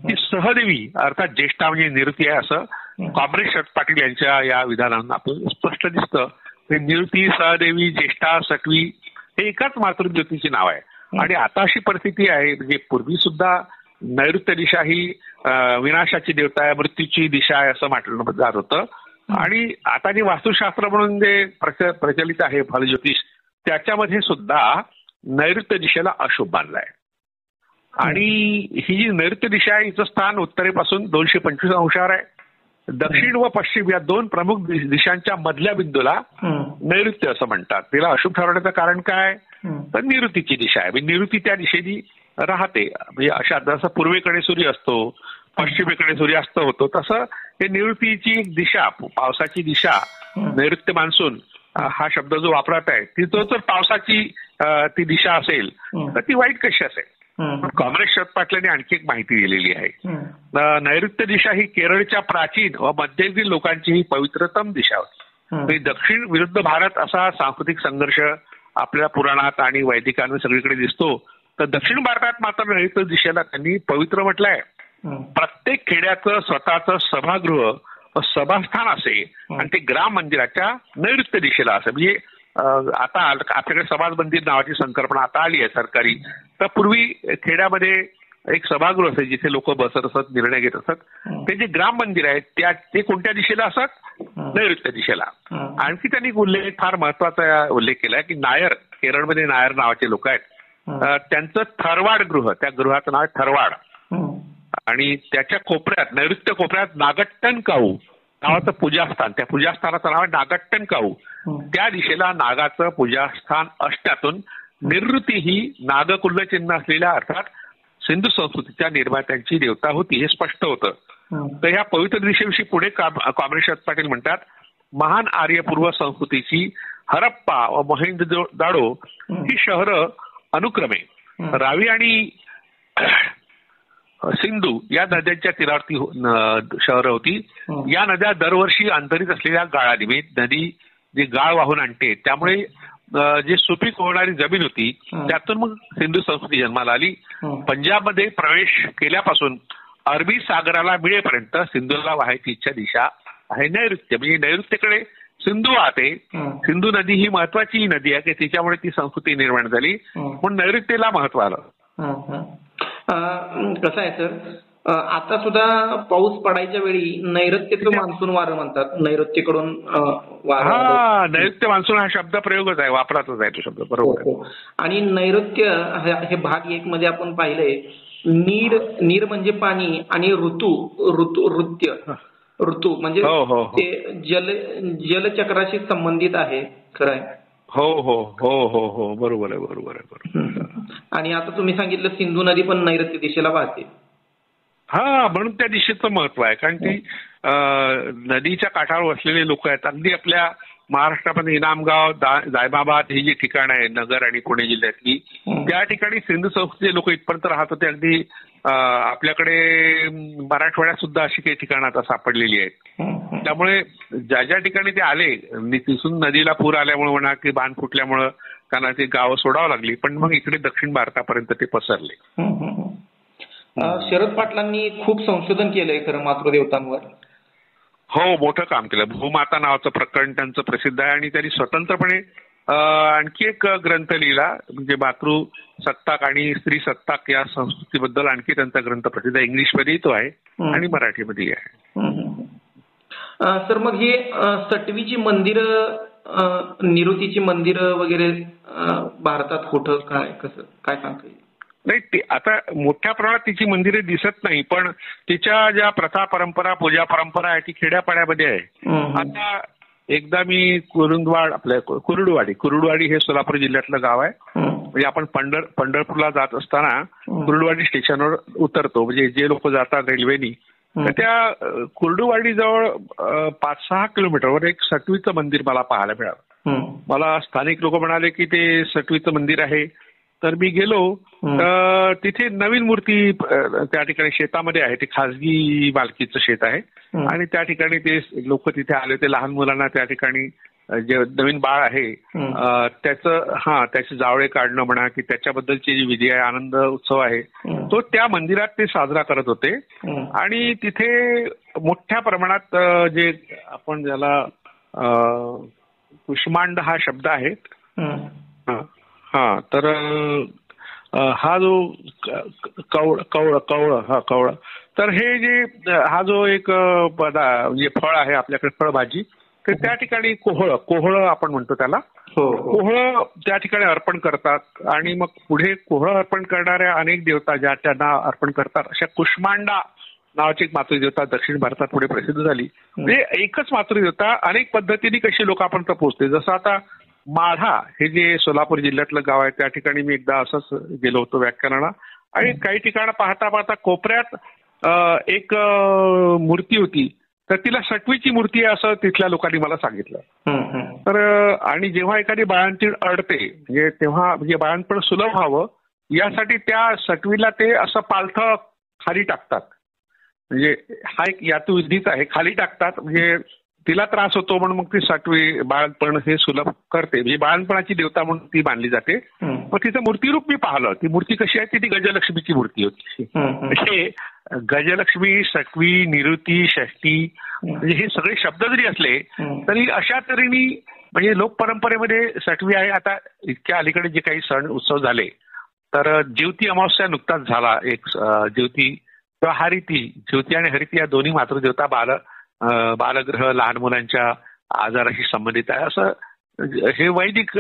[SPEAKER 1] ती सहदेवी अर्थात ज्येष्ठा म्हणजे निवृत्ती आहे असं कॉम्रेड शरद पाटील यांच्या या विधानांना आपलं स्पष्ट दिसतं. निवृत्ती, सहदेवी, ज्येष्ठा, सकवी हे एकाच मातृज्योतीची नाव आहे. आणि आता अशी परिस्थिती आहे म्हणजे पूर्वी सुद्धा नैऋत्य दिशा ही विनाशाची देवता आहे, मृत्यूची दिशा आहे असं म्हटलं जात होतं. आणि आता जे वास्तुशास्त्र म्हणून जे प्रचलित आहे फलज्योतिष, त्याच्यामध्ये सुद्धा नैऋत्य दिशेला अशुभ मानलाय. आणि ही जी नैऋत्य दिशा आहे हिचं स्थान उत्तरेपासून 225 अंशावर आहे. दक्षिण व पश्चिम या दोन प्रमुख दिशांच्या मधल्या बिंदूला नैऋत्य असं म्हणतात. तिला अशुभ ठरवण्याचं कारण काय, तर निवृत्तीची दिशा आहे. निवृत्ती त्या दिशेने राहते. म्हणजे अशा जसं पूर्वेकडे सूर्य असतो, पश्चिमेकडे सूर्यास्त होतो, तसं हे निवृत्तीची एक दिशा, पावसाची दिशा, नैऋत्य मान्सून हा शब्द जो वापरत आहे ती तो जर पावसाची ती दिशा असेल तर ती वाईट कशी असेल. कॉम्रेड शरद पाटलांनी आणखी एक माहिती दिलेली आहे. नैऋत्य दिशा ही केरळच्या प्राचीन व मध्ययुगीन लोकांची ही पवित्रतम दिशा होती. दक्षिण विरुद्ध भारत असा सांस्कृतिक संघर्ष आपल्या पुराणात आणि वैदिकांमध्ये सगळीकडे दिसतो. तर दक्षिण भारतात मात्र नैऋत्य दिशेला त्यांनी पवित्र म्हटलंय. प्रत्येक खेड्याचं स्वतःचं सभागृह सभास्थान असे आणि ते ग्राम मंदिराच्या नैऋत्य दिशेला असे. म्हणजे आता आपल्याकडे समाज मंदिर नावाची संकल्पना आता आली आहे सरकारी. तर पूर्वी खेड्यामध्ये एक सभागृह असे जिथे लोक बसत असत, निर्णय घेत असत. ते जे ग्राम मंदिर आहे ते कोणत्या दिशेला असत, नैऋत्य दिशेला. आणखी त्यांनी उल्लेख फार महत्वाचा उल्लेख केलाय की नायर, केरळमध्ये नायर नावाचे लोक आहेत, त्यांचं थरवाड गृह, त्या गृहाचं नाव थरवाड. आणि त्याच्या कोपऱ्यात नैऋत्य कोपऱ्यात नागट्टन काऊ नावाचं पूजास्थान, त्या पूजास्थानाचं नाव आहे नागट्टन काऊ. त्या दिशेला नागाचं पूजास्थान असण्यातून निवृत्ती ही नागकुल्ल चिन्ह असलेल्या अर्थात सिंधू संस्कृतीच्या निर्मात्यांची देवता होती हे स्पष्ट होतं. तर ह्या पवित्र दिशेविषयी पुढे कॉम्रेड शरद पाटील म्हणतात, महान आर्यपूर्व संस्कृतीची हरप्पा व मोहेंजोदाडो ही शहरं अनुक्रमे रावी आणि सिंधू या नद्यांच्या तीरावरती शहरं होती. या नद्या दरवर्षी अंतरित असलेल्या गाळानिमित्त नदी जी गाळ वाहून आणते, त्यामुळे जी सुपीक होणारी जमीन होती त्यातून मग सिंधू संस्कृती जन्माला आली. पंजाबमध्ये प्रवेश केल्यापासून अरबी सागराला मिळेपर्यंत सिंधूला वाहायची इच्छा दिशा आहे नैऋत्य. म्हणजे नैऋत्येकडे सिंधू वाहते. सिंधू नदी ही महत्वाची नदी आहे की तिच्यामुळे ती संस्कृती निर्माण झाली, म्हणून नैऋत्येला महत्व आलं.
[SPEAKER 2] कसं आहे सर, आता सुद्धा पाऊस पडायच्या वेळी नैऋत्येचं मान्सून वारं म्हणतात. नैऋत्येकडून वारं,
[SPEAKER 1] नैऋत्य मान्सून हा शब्द प्रयोगच आहे, वापरातच आहे तो शब्द, बरोबर.
[SPEAKER 2] आणि नैऋत्य हे भाग 1 मध्ये आपण पाहिलंय, नीर म्हणजे पाणी आणि ऋतू म्हणजे ते जलचक्राशी संबंधित आहे. खरं आहे.
[SPEAKER 1] हो हो हो हो हो बरोबर आहे, बरोबर आहे, बरोबर.
[SPEAKER 2] आणि आता तुम्ही सांगितलं सिंधू नदी पण नैऋत्य दिशेला वाहते.
[SPEAKER 1] हा, म्हणून त्या दिशेचं महत्व आहे. कारण ती नदीच्या काठावर वसलेले लोक आहेत. अगदी आपल्या महाराष्ट्रामध्ये इनामगाव, जायबाबाद ही जी ठिकाणं आहे नगर आणि पुणे जिल्ह्यातली, त्या ठिकाणी सिंधू संस्कृतीचे लोक इथपर्यंत राहत होते. अगदी आपल्याकडे मराठवाड्यात सुद्धा अशी काही ठिकाणं आता सापडलेली आहेत. त्यामुळे ज्या ज्या ठिकाणी ते आले, तिथून नदीला पूर आल्यामुळे म्हणा की बांध फुटल्यामुळं त्यांना ती गावं सोडावं लागली, पण मग इकडे दक्षिण भारतापर्यंत ते पसरले.
[SPEAKER 2] शरद पाटलांनी खूप संशोधन केलंय खरं मातृदेवतांवर.
[SPEAKER 1] हो, मोठं काम केलं. भूमाता नावाचं प्रकरण त्यांचं प्रसिद्ध आहे आणि त्यांनी स्वतंत्रपणे आणखी एक ग्रंथ लिहिला, म्हणजे मातृसत्ताक आणि स्त्री सत्ताक या संस्कृतीबद्दल आणखी त्यांचा ग्रंथ प्रसिद्ध आहे. इंग्लिशमध्येही तो आहे आणि मराठीमध्येही आहे.
[SPEAKER 2] सर, मग हे सटवीची मंदिरं, निरुतीची मंदिरं वगैरे भारतात कुठं काय कसं काय सांगता येईल?
[SPEAKER 1] नाही, आता मोठ्या प्रमाणात तिची मंदिरे दिसत नाही, पण तिच्या ज्या प्रथा परंपरा, पूजा परंपरा आहे ती खेड्यापाड्यामध्ये आहे. आता एकदा मी कुरुडवाडी हे सोलापूर जिल्ह्यातलं गाव आहे. म्हणजे आपण पंढरपूरला जात असताना कुरुडवाडी स्टेशनवर उतरतो, म्हणजे जे लोक जातात रेल्वेनी, तर त्या कुर्डुवाडीजवळ 5-6 किलोमीटरवर एक सटवीचं मंदिर मला पाहायला मिळालं. मला स्थानिक लोक म्हणाले की ते सटवीचं मंदिर आहे. तर मी गेलो, तर तिथे नवीन मूर्ती त्या ठिकाणी शेतामध्ये आहे. ते खाजगी मालकीचं शेत आहे आणि त्या ठिकाणी ते लोक तिथे आले होते. लहान मुलांना त्या ठिकाणी जे नवीन बाळ आहे त्याचे जावळे काढणं म्हणा की त्याच्याबद्दलची जी विधी आहे, आनंद उत्सव आहे, तो त्या मंदिरात ते साजरा करत होते. आणि तिथे मोठ्या प्रमाणात जे आपण ज्याला कुष्मांड हा शब्द आहे, तर हा जो कवळ, तर हे जे हा जो एक म्हणजे फळ आहे आपल्याकडे, फळभाजी, तर त्या ठिकाणी कोहळं आपण म्हणतो त्याला, कोहळं त्या ठिकाणी अर्पण करतात. आणि मग पुढे कोहळं अर्पण करणाऱ्या अनेक देवता ज्या त्यांना अर्पण करतात, अशा कुष्मांडा नावाची एक मातृदेवता दक्षिण भारतात पुढे प्रसिद्ध झाली. म्हणजे एकच मातृदेवता अनेक पद्धतीने कशी लोकांपर्यंत पोहोचते. जसं आता माढा हे जे सोलापूर जिल्ह्यातलं गाव आहे, त्या ठिकाणी मी एकदा असंच गेलो होतो व्याख्यानाला, आणि काही ठिकाणं पाहता पाहता कोपऱ्यात एक मूर्ती होती, तर तिला सटवीची मूर्ती आहे असं तिथल्या लोकांनी मला सांगितलं. तर आणि जेव्हा एखादी बाळंतीण अडते, म्हणजे तेव्हा म्हणजे बाळंतपण सुलभ व्हावं यासाठी त्या सटवीला ते असं पालथं खाली टाकतात. म्हणजे हा एक यातुविधीच आहे, खाली टाकतात. म्हणजे तिला त्रास होतो म्हणून मग ती सटवी बाळंतपण हे सुलभ करते. म्हणजे बाळंतपणाची देवता म्हणून ती मानली जाते. मग तिचं मूर्तीरूप मी पाहिलं. ती मूर्ती कशी आहे, ती गजलक्ष्मीची मूर्ती होती. म्हणजे गजलक्ष्मी, सटवी, निरुती, षष्ठी, म्हणजे हे सगळे शब्द जरी असले तरी अशा तऱ्हेने म्हणजे लोकपरंपरेमध्ये सटवी आहे. आता इतक्या अलीकडे जे काही सण उत्सव झाले, तर ज्योती अमावस्या नुकताच झाला. एक ज्योती किंवा हरिती, ज्योती आणि हरिती या दोन्ही मातृदेवता बालग्रह, लहान मुलांच्या आजाराशी संबंधित आहे. असं हे वैद्यक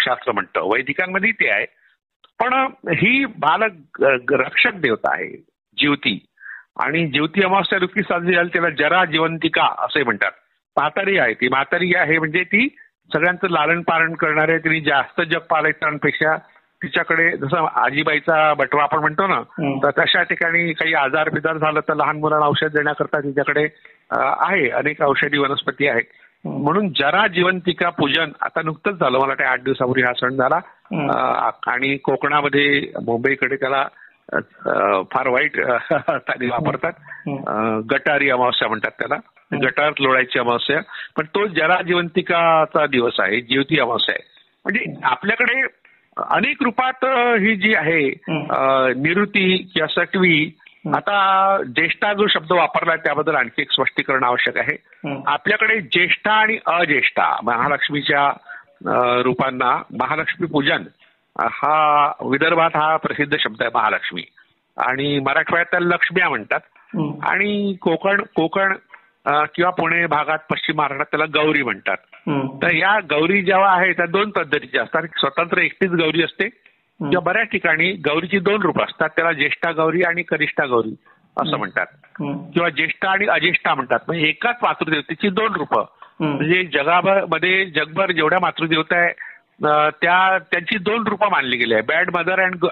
[SPEAKER 1] शास्त्र म्हणतं. वैदिकांमध्ये ते आहे. पण ही रक्षक देवता आहे ज्योती. आणि ज्योती अमावस्या नुकती साजरी झाली, त्याला जरा जिवंतिका असे म्हणतात. म्हातारी आहे ती. म्हातारी आहे म्हणजे ती सगळ्यांचं लालन पालन करणारे, तिने जास्त जग पालायचांपेक्षा तिच्याकडे जसं आजीबाईचा बटवा आपण म्हणतो ना, तर तशा ठिकाणी काही आजार बिजार झालं तर लहान मुलांना औषध देण्याकरता तिच्याकडे आहे, अनेक औषधी वनस्पती आहेत. म्हणून जरा जिवंतिका पूजन आता नुकतंच झालं, मला वाटतं 8 दिवसापूर्वी हा सण झाला. आणि कोकणामध्ये मुंबईकडे त्याला फार वाईट वापरतात. गटारी अमावस्या म्हणतात त्याला, गटारात लोळायची अमावस्या. पण तो जरा जिवंतिकाचा दिवस आहे, ज्योती अमावस्या आहे. म्हणजे आपल्याकडे अनेक रूपात ही जी आहे निरुती किंवा सटवी. आता ज्येष्ठा जो शब्द वापरलाय त्याबद्दल आणखी एक स्पष्टीकरण आवश्यक आहे. आपल्याकडे ज्येष्ठा आणि अज्येष्ठा महालक्ष्मीच्या रूपांना महालक्ष्मी पूजन हा विदर्भात हा प्रसिद्ध शब्द आहे महालक्ष्मी, आणि मराठवाड्यात त्याला लक्ष्म्या म्हणतात. आणि कोकण किंवा पुणे भागात, पश्चिम महाराष्ट्रात त्याला गौरी म्हणतात. तर या गौरी जेव्हा आहे त्या 2 पद्धतीच्या असतात. स्वतंत्र एकटीच गौरी असते, किंवा बऱ्याच ठिकाणी गौरीची 2 रूप असतात. त्याला ज्येष्ठा गौरी आणि कनिष्ठा गौरी असं म्हणतात, किंवा ज्येष्ठा आणि अज्येष्ठा म्हणतात. म्हणजे एकाच मातृदेवतेची 2 रूपं. म्हणजे जगभर जेवढ्या मातृदेवता आहे त्यांची 2 रूपं मानली गेली आहे, bad mother and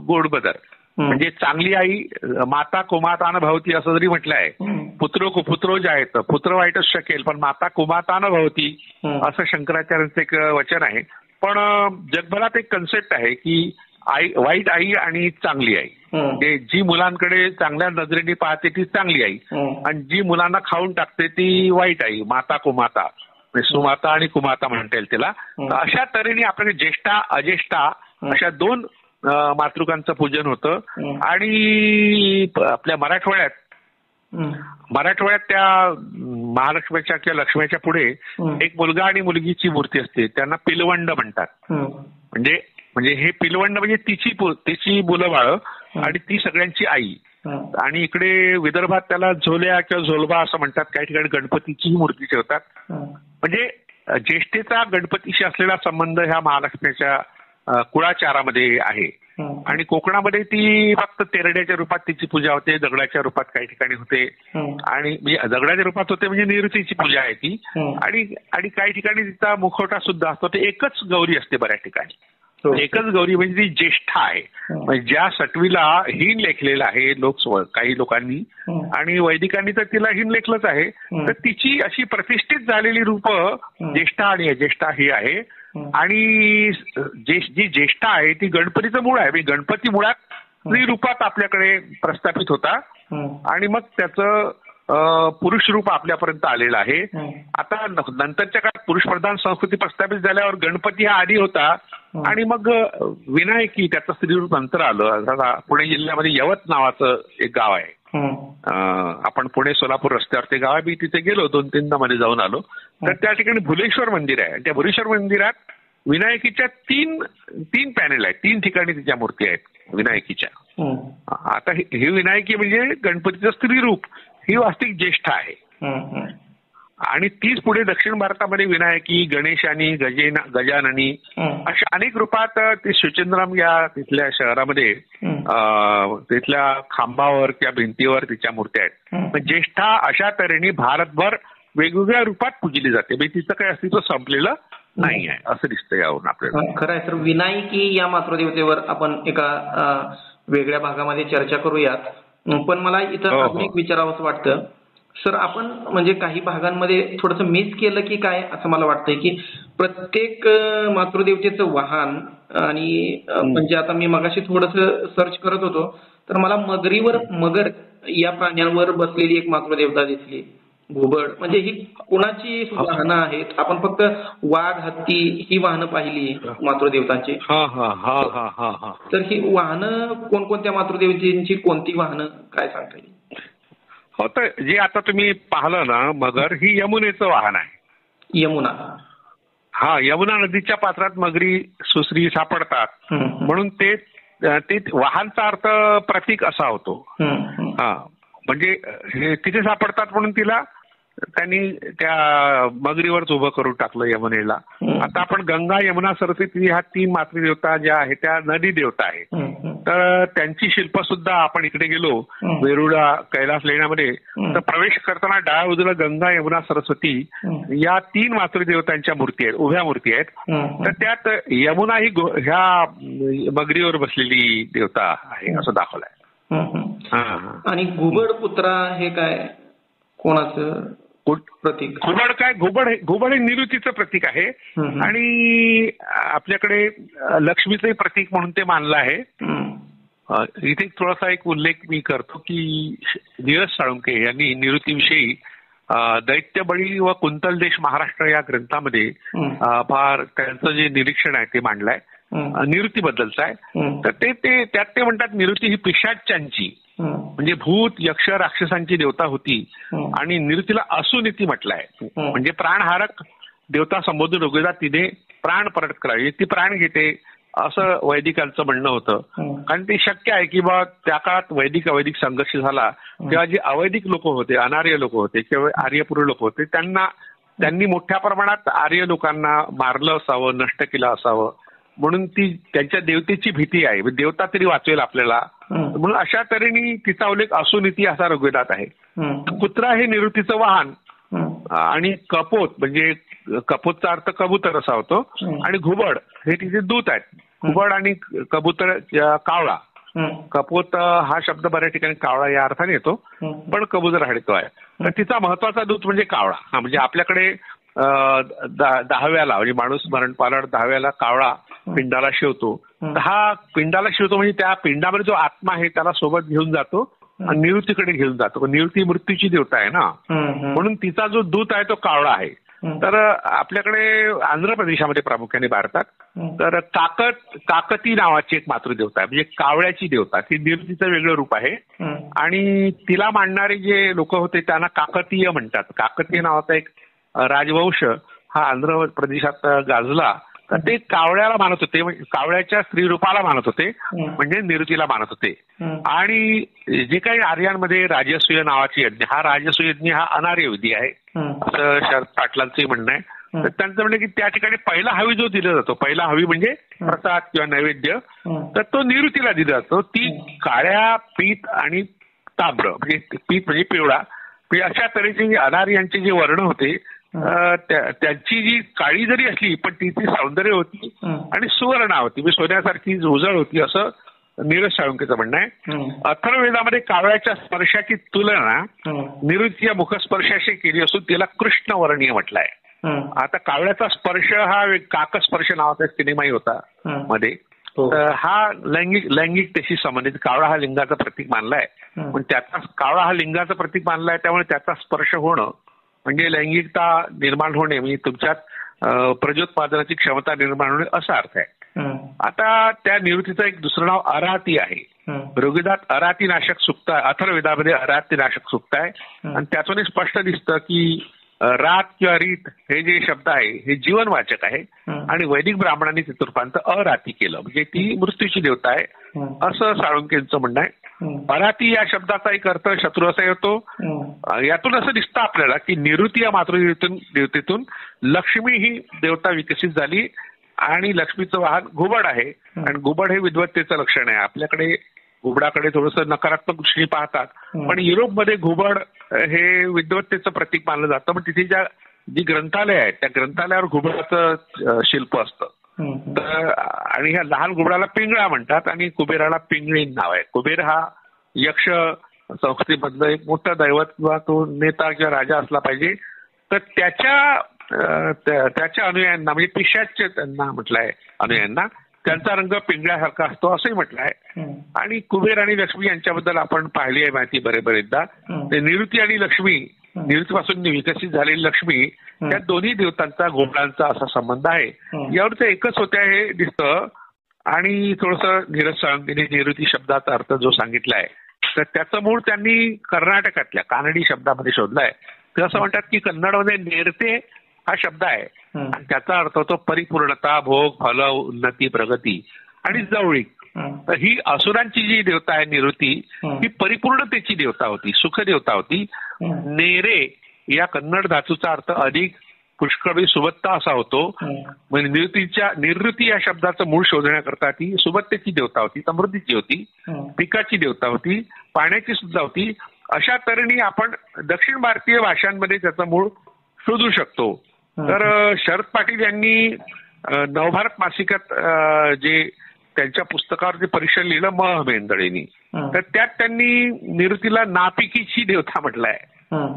[SPEAKER 1] good mother. म्हणजे चांगली आई, माता कुमातान भवती असं जरी म्हटलं आहे, पुत्रो जायत, पुत्र वाईटच शकेल पण माता कुमातान भवती असं शंकराचार्यांचं एक वचन आहे. पण जगभरात एक कन्सेप्ट आहे की वाईट आई आणि चांगली आई. म्हणजे जी मुलांकडे चांगल्या नजरेने पाहते ती चांगली आई आणि जी मुलांना खाऊन टाकते ती वाईट आई, माता कुमाता, सुमाता आणि कुमाता म्हणता येईल तिला. अशा तऱ्हेने आपल्याकडे ज्येष्ठा अज्येष्ठा अशा 2 मातृकांचं पूजन होतं. आणि आपल्या मराठवाड्यात त्या महालक्ष्मीच्या किंवा लक्ष्मीच्या पुढे एक मुलगा आणि मुलगीची मूर्ती असते, त्यांना पिलवंड म्हणतात. म्हणजे हे पिलवंड म्हणजे तिची मुलं बाळ आणि ती सगळ्यांची आई. आणि इकडे विदर्भात त्याला झोल्या किंवा झोलबा असं म्हणतात, काही ठिकाणी गणपतीची मूर्ती ठेवतात. म्हणजे ज्येष्ठेचा गणपतीशी असलेला संबंध ह्या महालक्ष्मीच्या कुळाचारामध्ये आहे. आणि कोकणामध्ये ती फक्त तेरड्याच्या रूपात तिची पूजा होते, दगडाच्या रूपात काही ठिकाणी होते. आणि दगडाच्या रूपात होते म्हणजे निवृत्तीची पूजा आहे ती. आणि काही ठिकाणी तिचा मुखवटा सुद्धा असतो, ते एकच गौरी असते बऱ्याच ठिकाणी. एकच गौरी म्हणजे ती ज्येष्ठा आहे. म्हणजे ज्या सटवीला हिन लेखलेलं आहे काही लोकांनी आणि वैदिकांनी तर तिला हिन लेखलंच आहे, तर तिची अशी प्रतिष्ठित झालेली रूप ज्येष्ठा आणि अज्येष्ठा ही आहे. आणि जी ज्येष्ठा आहे ती गणपतीचं मूळ आहे. गणपती मुळात स्त्री रूपात आपल्याकडे प्रस्थापित होता आणि मग त्याचं पुरुष रूप आपल्यापर्यंत आलेलं आहे. आता नंतरच्या काळात पुरुषप्रधान संस्कृती प्रस्थापित झाल्यावर गणपती हा आधी होता आणि मग विनायकी त्याचं स्त्री रूप नंतर आलं. पुणे जिल्ह्यामध्ये यवत नावाचं एक गाव आहे, आपण पुणे सोलापूर रस्त्यावर ते गाव आहे. मी तिथे गेलो 2-3दा मध्ये जाऊन आलो. तर त्या ठिकाणी भुलेश्वर मंदिर आहे. त्या भुलेश्वर मंदिरात विनायकीच्या 3 पॅनेल आहेत, 3 ठिकाणी तिच्या मूर्ती आहेत विनायकीच्या. आता ही विनायकी म्हणजे गणपतीचं स्त्री रूप, ही वास्तविक ज्येष्ठा आहे. आणि तीच पुढे दक्षिण भारतामध्ये विनायकी, गणेशानी, गजाननी अशा अनेक रूपात ते शिवचंद्रम या तिथल्या शहरामध्ये तिथल्या खांबावर किंवा भिंतीवर तिच्या मूर्त्या आहेत. ज्येष्ठा अशा तऱ्हेने भारतभर वेगवेगळ्या रूपात पूजली जाते. म्हणजे तिचं काही अस्तित्व संपलेलं नाही आहे असं दिसतं यावरून आपल्याला.
[SPEAKER 2] खरं आहे सर. विनायकी या मातृदेवतेवर आपण एका वेगळ्या भागामध्ये चर्चा करूयात. पण मला इथं अजून एक विचारावंसं वाटतं सर, आपण म्हणजे काही भागांमध्ये थोडंसं मिस केलं की काय असं मला वाटतंय की प्रत्येक मातृदेवतेचं वाहन आणि म्हणजे आता मी मगाशी थोडंसं सर्च करत होतो तर मला मगर या प्राण्यांवर बसलेली एक मातृदेवता दिसली, घुबड. म्हणजे ही कोणाची वाहनं आहेत? आपण फक्त वाघ, हत्ती ही वाहनं पाहिली मातृदेवतांची. तर ही वाहनं कोणकोणत्या मातृदेवतेची, कोणती वाहनं काय सांगता येईल?
[SPEAKER 1] हो, तर जे आता तुम्ही पाहिलं ना, मगर ही यमुनेचं वाहन आहे.
[SPEAKER 2] यमुना,
[SPEAKER 1] यमुना नदीच्या पात्रात मगरी सुसरी सापडतात म्हणून ते वाहनचा अर्थ प्रतीक असा होतो. म्हणजे तिथे सापडतात म्हणून त्यांनी त्या मगरीवरच उभं करून टाकलं यमुनेला. आता आपण गंगा, यमुना, सरस्वती ह्या 3 मातृदेवता ज्या आहेत त्या नदी देवता आहेत. तर त्यांची शिल्प सुद्धा आपण इकडे गेलो वेरुळा कैलास लेण्यामध्ये तर प्रवेश करताना डाव्या बाजूला गंगा, यमुना, सरस्वती या 3 मातृदेवतांच्या मूर्ती आहेत, उभ्या मूर्ती आहेत. तर त्यात यमुना ही ह्या मगरीवर बसलेली देवता आहे असं दाखवलंय.
[SPEAKER 2] आणि घुबड पुत्रा हे काय कोणाचं प्रतीक?
[SPEAKER 1] घुबड हे निवृत्तीचं प्रतीक आहे आणि आपल्याकडे लक्ष्मीचंही प्रतीक म्हणून ते मानलं आहे. इथे थोडासा एक उल्लेख मी करतो की नीरज साळुंखे यांनी निवृत्तीविषयी दैत्यबळी व कुंतल देश महाराष्ट्र या ग्रंथामध्ये फार त्यांचं जे निरीक्षण आहे ते मांडलंय, निवृत्तीबद्दलचं आहे. तर त्यात ते म्हणतात निवृत्ती ही पिशाच्यांची म्हणजे भूत, यक्ष, राक्षसांची देवता होती आणि निवृत्तीला असुनीती म्हटलंय. म्हणजे प्राणहारक देवता संबोधून योग्यता तिने प्राण परत करावी, ती प्राण घेते असं वैदिकांचं म्हणणं होतं. कारण ते शक्य आहे की बा त्या काळात वैदिक संघर्ष झाला तेव्हा जे अवैदिक लोक होते, अनार्य लोक होते किंवा आर्यपूर्व लोक होते त्यांनी मोठ्या प्रमाणात आर्य लोकांना मारलं असावं, नष्ट केलं असावं म्हणून ती त्यांच्या देवतेची भीती आहे, देवता तरी वाचवेल आपल्याला म्हणून अशा तऱ्हेने तिचा उल्लेख असुनीती असा ऋग्वेदात आहे. कुत्रा हे निवृत्तीचं वाहन आणि कपोत म्हणजे कपोतचा अर्थ कबूतर असा होतो आणि घुबड हे तिचे दूत आहेत. घुबड आणि कबूतर कावळा. कपोत हा शब्द बऱ्याच ठिकाणी कावळा या अर्थाने येतो पण कबूतर हा येतो आहे. तर तिचा महत्वाचा दूत म्हणजे कावळा. हा म्हणजे आपल्याकडे 10व्याला म्हणजे माणूस मरण पालट 10व्याला कावळा पिंडाला शिवतो. तर हा पिंडाला शिवतो म्हणजे त्या पिंडामध्ये जो आत्मा आहे त्याला सोबत घेऊन जातो आणि निवृत्तीकडे घेऊन जातो. निवृत्ती मृत्यूची देवता आहे ना, म्हणून तिचा जो दूत आहे तो कावळा आहे. तर आपल्याकडे आंध्र प्रदेशामध्ये प्रामुख्याने भारतात तर काकती नावाची एक मातृदेवता आहे म्हणजे कावळ्याची देवता. ती निवृत्तीचं वेगळं रूप आहे आणि तिला मानणारे जे लोक होते त्यांना काकतीय म्हणतात. काकतीय नावाचा एक राजवंश हा आंध्र प्रदेशात गाजला. तर ते कावळ्याला मानत होते, कावळ्याच्या स्त्री रूपाला मानत होते म्हणजे निवृत्तीला मानत होते. आणि जे काही आर्यांमध्ये राजसूय नावाची यज्ञ, हा राजसूय यज्ञ हा अनार्य विधी आहे असं शरद पाटलांचंही म्हणणं आहे. तर त्यांचं म्हणणं की त्या ठिकाणी पहिला हवी जो दिला जातो, पहिला हवी म्हणजे प्रसाद किंवा नैवेद्य, तर तो निवृत्तीला दिला जातो. ती काळ्या, पीत आणि तांब्र म्हणजे पीत म्हणजे पिवळा म्हणजे अशा तऱ्हेचे अनार्यांचे जे वर्ण होते त्यांची जी काळी जरी असली पण तिची सौंदर्य होती आणि सुवर्णा होती म्हणजे सोन्यासारखी उजळ होती असं नीरज साळुंखेचं म्हणणं आहे. अथर्ववेदामध्ये कावळ्याच्या स्पर्शाची तुलना निवृत्तीच्या मुखस्पर्शाशी केली असून तिला कृष्णवर्णीय म्हटलं आहे. आता कावळ्याचा स्पर्श हा काकस्पर्श नावाचा सिनेमाही होता मध्ये. हा लैंगिकतेशी संबंधित. कावळा हा लिंगाचं प्रतीक मानलाय पण त्याचा कावळा हा लिंगाचं प्रतीक मानलाय त्यामुळे त्याचा स्पर्श होणं म्हणजे लैंगिकता निर्माण होणे म्हणजे तुमच्यात प्रजोत्पादनाची क्षमता निर्माण होणे असा अर्थ आहे. आता त्या निवृत्तीचं एक दुसरं नाव अराती आहे. ऋग्वेदात अराती नाशक सुक्त आहे, अथर्ववेदामध्ये अराती नाशक सुक्त आहे आणि त्यातून स्पष्ट दिसतं की रात किंवा रीत हे जे शब्द आहे हे जीवनवाचक आहे आणि वैदिक ब्राह्मणांनी तिचं रूपांतर अराती केलं म्हणजे ती मृत्यूची देवता आहे असं साळुंखेंचं म्हणणं आहे. अराती या शब्दाचा एक अर्थ शत्रू असा येतो. यातून असं दिसतं आपल्याला की निवृत्ती या मातृदेवतेतून लक्ष्मी ही देवता विकसित झाली आणि लक्ष्मीचं वाहन घुबड आहे आणि घुबड हे विद्वत्तेचं लक्षण आहे. आपल्याकडे घुबडाकडे थोडंसं नकारात्मक दृष्टीने पाहतात पण युरोपमध्ये घुबड हे विद्वत्तेचं प्रतीक मानलं जातं. पण तिथे जी ग्रंथालय आहेत त्या ग्रंथालयावर घुबडाचं शिल्प असतं. तर आणि ह्या लहान घुबडाला पिंगळा म्हणतात आणि कुबेराला पिंगळीन नाव आहे. कुबेर हा यक्ष संस्कृतीमधलं एक मोठं दैवत किंवा तो नेता किंवा राजा असला पाहिजे. तर त्याच्या अनुयायांना म्हणजे पिशाच्य त्यांना म्हटलं आहे अनुयायांना त्यांचा रंग पिंगळ्यासारखा असतो असंही म्हटलं आहे. आणि कुबेर आणि लक्ष्मी यांच्याबद्दल आपण पाहिली आहे माहिती बरेचदा. निवृत्ती आणि लक्ष्मी, निवृत्तीपासून विकसित झालेली लक्ष्मी या दोन्ही देवतांचा घुबडांचा असा संबंध आहे. यावरच एकच होत्या हे दिसतं. आणि थोडंसं नीरज साळुंखेने निवृत्ती शब्दाचा अर्थ जो सांगितलाय तर त्याचं मूळ त्यांनी कर्नाटकातल्या कानडी शब्दामध्ये शोधलाय. ते असं म्हणतात की कन्नडमध्ये नेरते हा शब्द आहे आणि त्याचा अर्थ होतो परिपूर्णता, भोग, फल, उन्नती, प्रगती आणि जवळीक. तर ही असुरांची जी देवता आहे निवृत्ती ही परिपूर्णतेची देवता होती, सुख देवता होती. नेरे या कन्नड धातूचा अर्थ अधिक, पुष्कळ, सुबत्ता असा होतो. म्हणजे निवृत्ती या शब्दाचं मूळ शोधण्याकरता ती सुबत्तेची देवता होती, समृद्धीची होती, पिकाची देवता होती, पाण्याची सुद्धा होती. अशा तऱ्हेने आपण दक्षिण भारतीय भाषांमध्ये त्याचं मूळ शोधू शकतो. तर शरद पाटील यांनी नवभारत मासिकात जे त्यांच्या पुस्तकावर जे परिषद लिहिलं मेंदळेनी तर त्यात त्यांनी निवृत्तीला नापिकीची देवता म्हटलंय.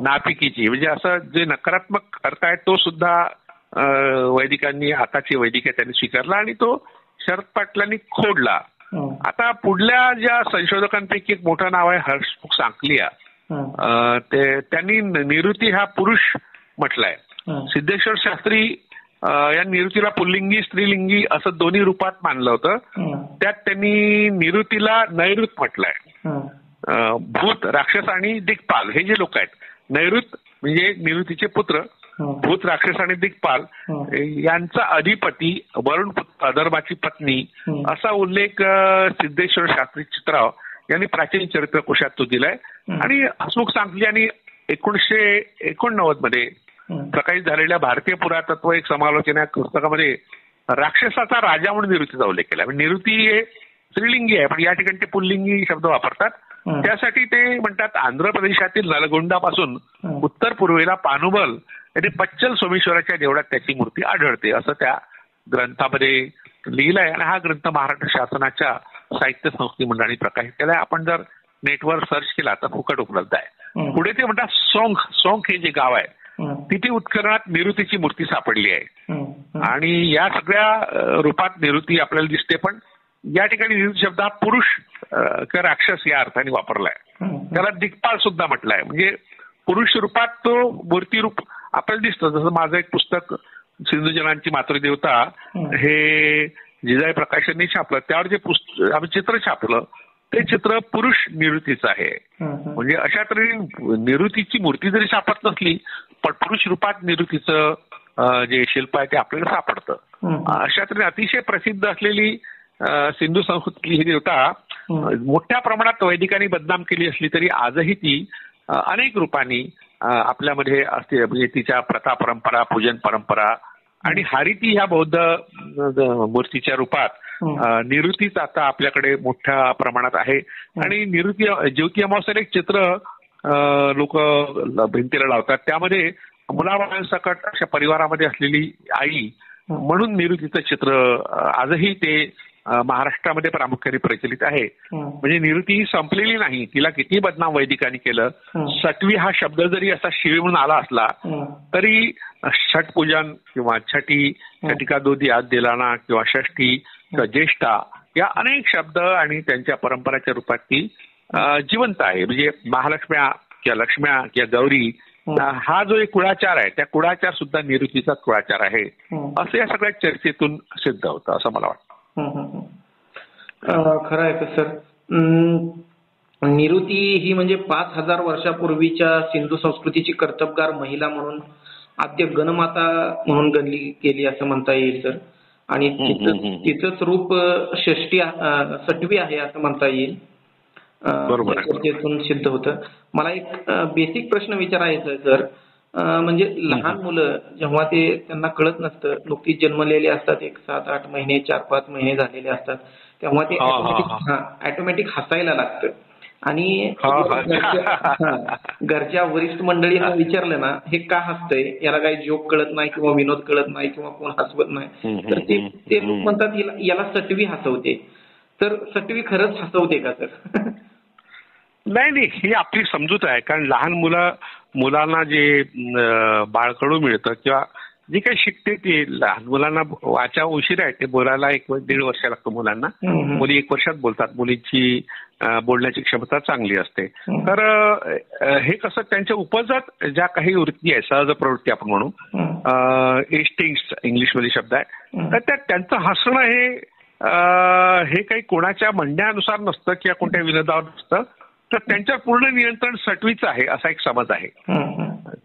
[SPEAKER 1] नापिकीची म्हणजे असं जे नकारात्मक अर्थ आहे तो सुद्धा वैदिकांनी, आताची वैदिक आहे त्यांनी स्वीकारला आणि तो शरद पाटलांनी खोडला. आता पुढल्या ज्या संशोधकांपैकी एक मोठं नाव आहे हर्षमुख सांकलिया. त्यांनी निवृत्ती हा पुरुष म्हटलाय. सिद्धेश्वर शास्त्री या निवृत्तीला पुल्लिंगी, स्त्रीलिंगी असं दोन्ही रूपात मानलं होतं. त्यात त्यांनी निवृत्तीला नैऋत म्हटलंय. भूत, राक्षस आणि दिक्पाल हे जे लोक आहेत, नैऋत म्हणजे निवृत्तीचे पुत्र, भूत, राक्षस आणि दिक्पाल यांचा अधिपती, वरुण पुत्र, अधर्माची पत्नी असा उल्लेख सिद्धेश्वर शास्त्री चित्राव यांनी प्राचीन चरित्रकोशात तो दिलाय. आणि हसमुख सांकली यांनी 1989 मध्ये प्रकाशित झालेल्या भारतीय पुरातत्व एक समालोचना या पुस्तकामध्ये राक्षसाचा राजा म्हणून निवृत्तीचा उल्लेख केला. निवृत्ती हे स्त्रीलिंगी आहे पण या ठिकाणी ते पुल्लिंगी शब्द वापरतात. त्यासाठी ते म्हणतात आंध्र प्रदेशातील नलगोंडापासून उत्तर पूर्वेला पानुबल आणि पच्चल सोमेश्वराच्या देवळात त्याची मूर्ती आढळते असं त्या ग्रंथामध्ये लिहिलंय. आणि हा ग्रंथ महाराष्ट्र शासनाच्या साहित्य संस्थे मंडळाने प्रकाशित केलाय. आपण जर नेटवर सर्च केला तर फुकट उपलब्ध आहे. पुढे ते म्हणतात सोंग हे जे गाव आहे तिथे उत्खननात निरुतीची मूर्ती सापडली आहे आणि या सगळ्या रूपात निरुती आपल्याला दिसते. पण या ठिकाणी निरुती शब्द हा पुरुष किंवा राक्षस या अर्थाने वापरलाय. त्याला दिग्पाल सुद्धा म्हटलंय. म्हणजे पुरुष रूपात तो मूर्ती रूप आपल्याला दिसतं. जसं माझं एक पुस्तक सिंधुजनांची मातृदेवता हे जिजाई प्रकाशनने छापलं, त्यावर जे आम्ही चित्र छापलं ते चित्र पुरुष निरुतीचं आहे. म्हणजे अशा तऱ्हेने निरुतीची मूर्ती जरी सापडत नसली पण पुरुष रूपात निरुतीचं जे शिल्प आहे ते आपल्याला सापडतं. अशा तऱ्हेने अतिशय प्रसिद्ध असलेली सिंधू संस्कृतीतली ही देवता मोठ्या प्रमाणात वैदिकांनी बदनाम केली असली तरी आजही ती अनेक रूपांनी आपल्यामध्ये असते. म्हणजे तिच्या प्रथा परंपरा, पूजन परंपरा आणि हारिती ह्या बौद्ध मूर्तीच्या रूपात निरुतीच आता आपल्याकडे मोठ्या प्रमाणात आहे. आणि निरुती ज्योती अमावस्येला एक चित्र लोक भिंतीला लावतात. त्यामध्ये मुलाबाळांसकट अशा परिवारामध्ये असलेली आई म्हणून निरुतीचं चित्र आजही ते महाराष्ट्रामध्ये प्रामुख्याने प्रचलित आहे. म्हणजे निरुती ही संपलेली नाही. तिला किती बदनाम वैदिकांनी केलं. सटवी हा शब्द जरी असा शिवी म्हणून आला असला तरी छठपूजन किंवा छठिका दोधी आज दिलाना किंवा षष्ठी किंवा ज्येष्ठा या अनेक शब्द आणि त्यांच्या परंपराच्या रूपात ती जिवंत आहे. म्हणजे महालक्ष्म्या किंवा लक्ष्म्या किंवा गौरी हा जो एक कुळाचार आहे त्या कुळाचार सुद्धा निरुतीचा कुळाचार आहे असं या सगळ्या चर्चेतून सिद्ध होतं असं मला वाटतं.
[SPEAKER 2] खरं आहे का सर? निरुती ही म्हणजे 5000 वर्षापूर्वीच्या सिंधू संस्कृतीची कर्तबगार महिला म्हणून आद्य गणमाता म्हणून गणली गेली असं म्हणता येईल सर. आणि तिचंच रूप सटवी आहे असं म्हणता येईल. चर्चेतून सिद्ध होतं. मला एक बेसिक प्रश्न विचारायचा आहे सर. म्हणजे लहान मुलं जेव्हा त्यांना कळत नसतं, नुकतीच जन्मलेले असतात, 1 7-8 महिने 4-5 महिने झालेले असतात, तेव्हा ते ऑटोमॅटिक हसायला लागतं. आणि घरच्या वरिष्ठ मंडळींना विचारलं ना हे का हसतंय, याला काही जोक कळत नाही किंवा विनोद कळत नाही किंवा कोण हसवत नाही, तर ते लोक म्हणतात याला सटवी हसवते. तर सटवी खरंच हसवते का सर?
[SPEAKER 1] नाही, ही आपली समजूत आहे. कारण लहान मुलांना जे बाळकडू मिळतं किंवा जे काही शिकते ते लहान मुलांना वाचा उशीर आहे. ते बोलायला 1-1.5 वर्ष लागतो मुलांना. मुली 1 वर्षात बोलतात. मुलीची बोलण्याची क्षमता चांगली असते. तर हे कसं त्यांच्या उपजत ज्या काही वृत्ती आहे, सहज प्रवृत्ती आपण म्हणू, इन्स्टिंक्ट्स इंग्लिशमध्ये शब्द आहे, तर त्यांचं हसणं हे काही कोणाच्या म्हणण्यानुसार नसतं किंवा कोणत्या विनोदावर नसतं. तर त्यांच्यावर पूर्ण नियंत्रण सटवीचं आहे असा एक समज आहे.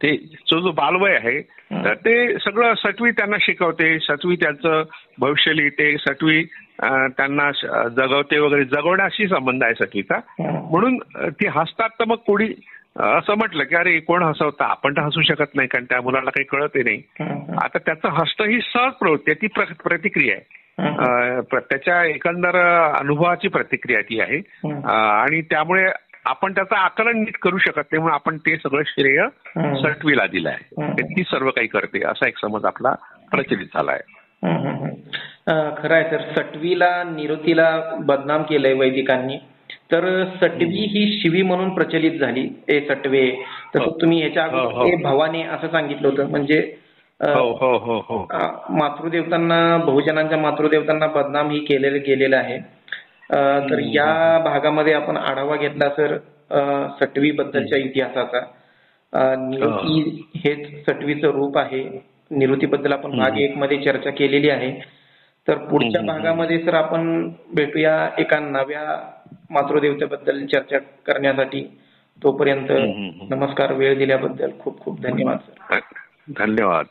[SPEAKER 1] ते जो बालवय आहे तर ते सगळं सटवी त्यांना शिकवते. सटवी त्यांचं भविष्य लिहिते. सटवी त्यांना जगवते वगैरे. जगवण्याशी संबंध आहे सटवीचा. म्हणून ती हसतात. तर मग कोणी असं म्हटलं की अरे कोण हसवता, आपण तर हसू शकत नाही कारण त्या मुलाला काही कळतही नाही. आता त्याचं हसणं ही सहज प्रवृत्ती आहे, ती प्रतिक्रिया आहे. त्याच्या एकंदर अनुभवाची प्रतिक्रिया ती आहे. आणि त्यामुळे आपण त्याचं आकलन नीट करू शकत नाही. म्हणून आपण ते सगळं श्रेय सटवीला दिलं आहे. ती सर्व काही करते असा एक समज आपला प्रचलित झाला आहे.
[SPEAKER 2] खरं आहे सर. सटवीला निरुतीला बदनाम केलंय वैदिकांनी. तर सटवी ही शिवी म्हणून प्रचलित झाली. सटवे तसं तुम्ही ह्याच्या अगोदर भवानी असं सांगितलं होतं. म्हणजे मातृदेवतांना, बहुजनांच्या मातृदेवतांना बदनाम ही केलेलं गेलेलं आहे. तर या भागामध्ये आपण आढावा घेतला सर सटवी बद्दलच्या इतिहासाचा. निरुती हेच सटवीचं रूप आहे. निरुतीबद्दल आपण भाग 1 मध्ये चर्चा केलेली आहे. तर पुढच्या भागामध्ये सर आपण भेटूया एका नव्या मातृदेवतेबद्दल चर्चा करण्यासाठी. तोपर्यंत नमस्कार. वेळ दिल्याबद्दल खूप खूप धन्यवाद सर.
[SPEAKER 1] धन्यवाद.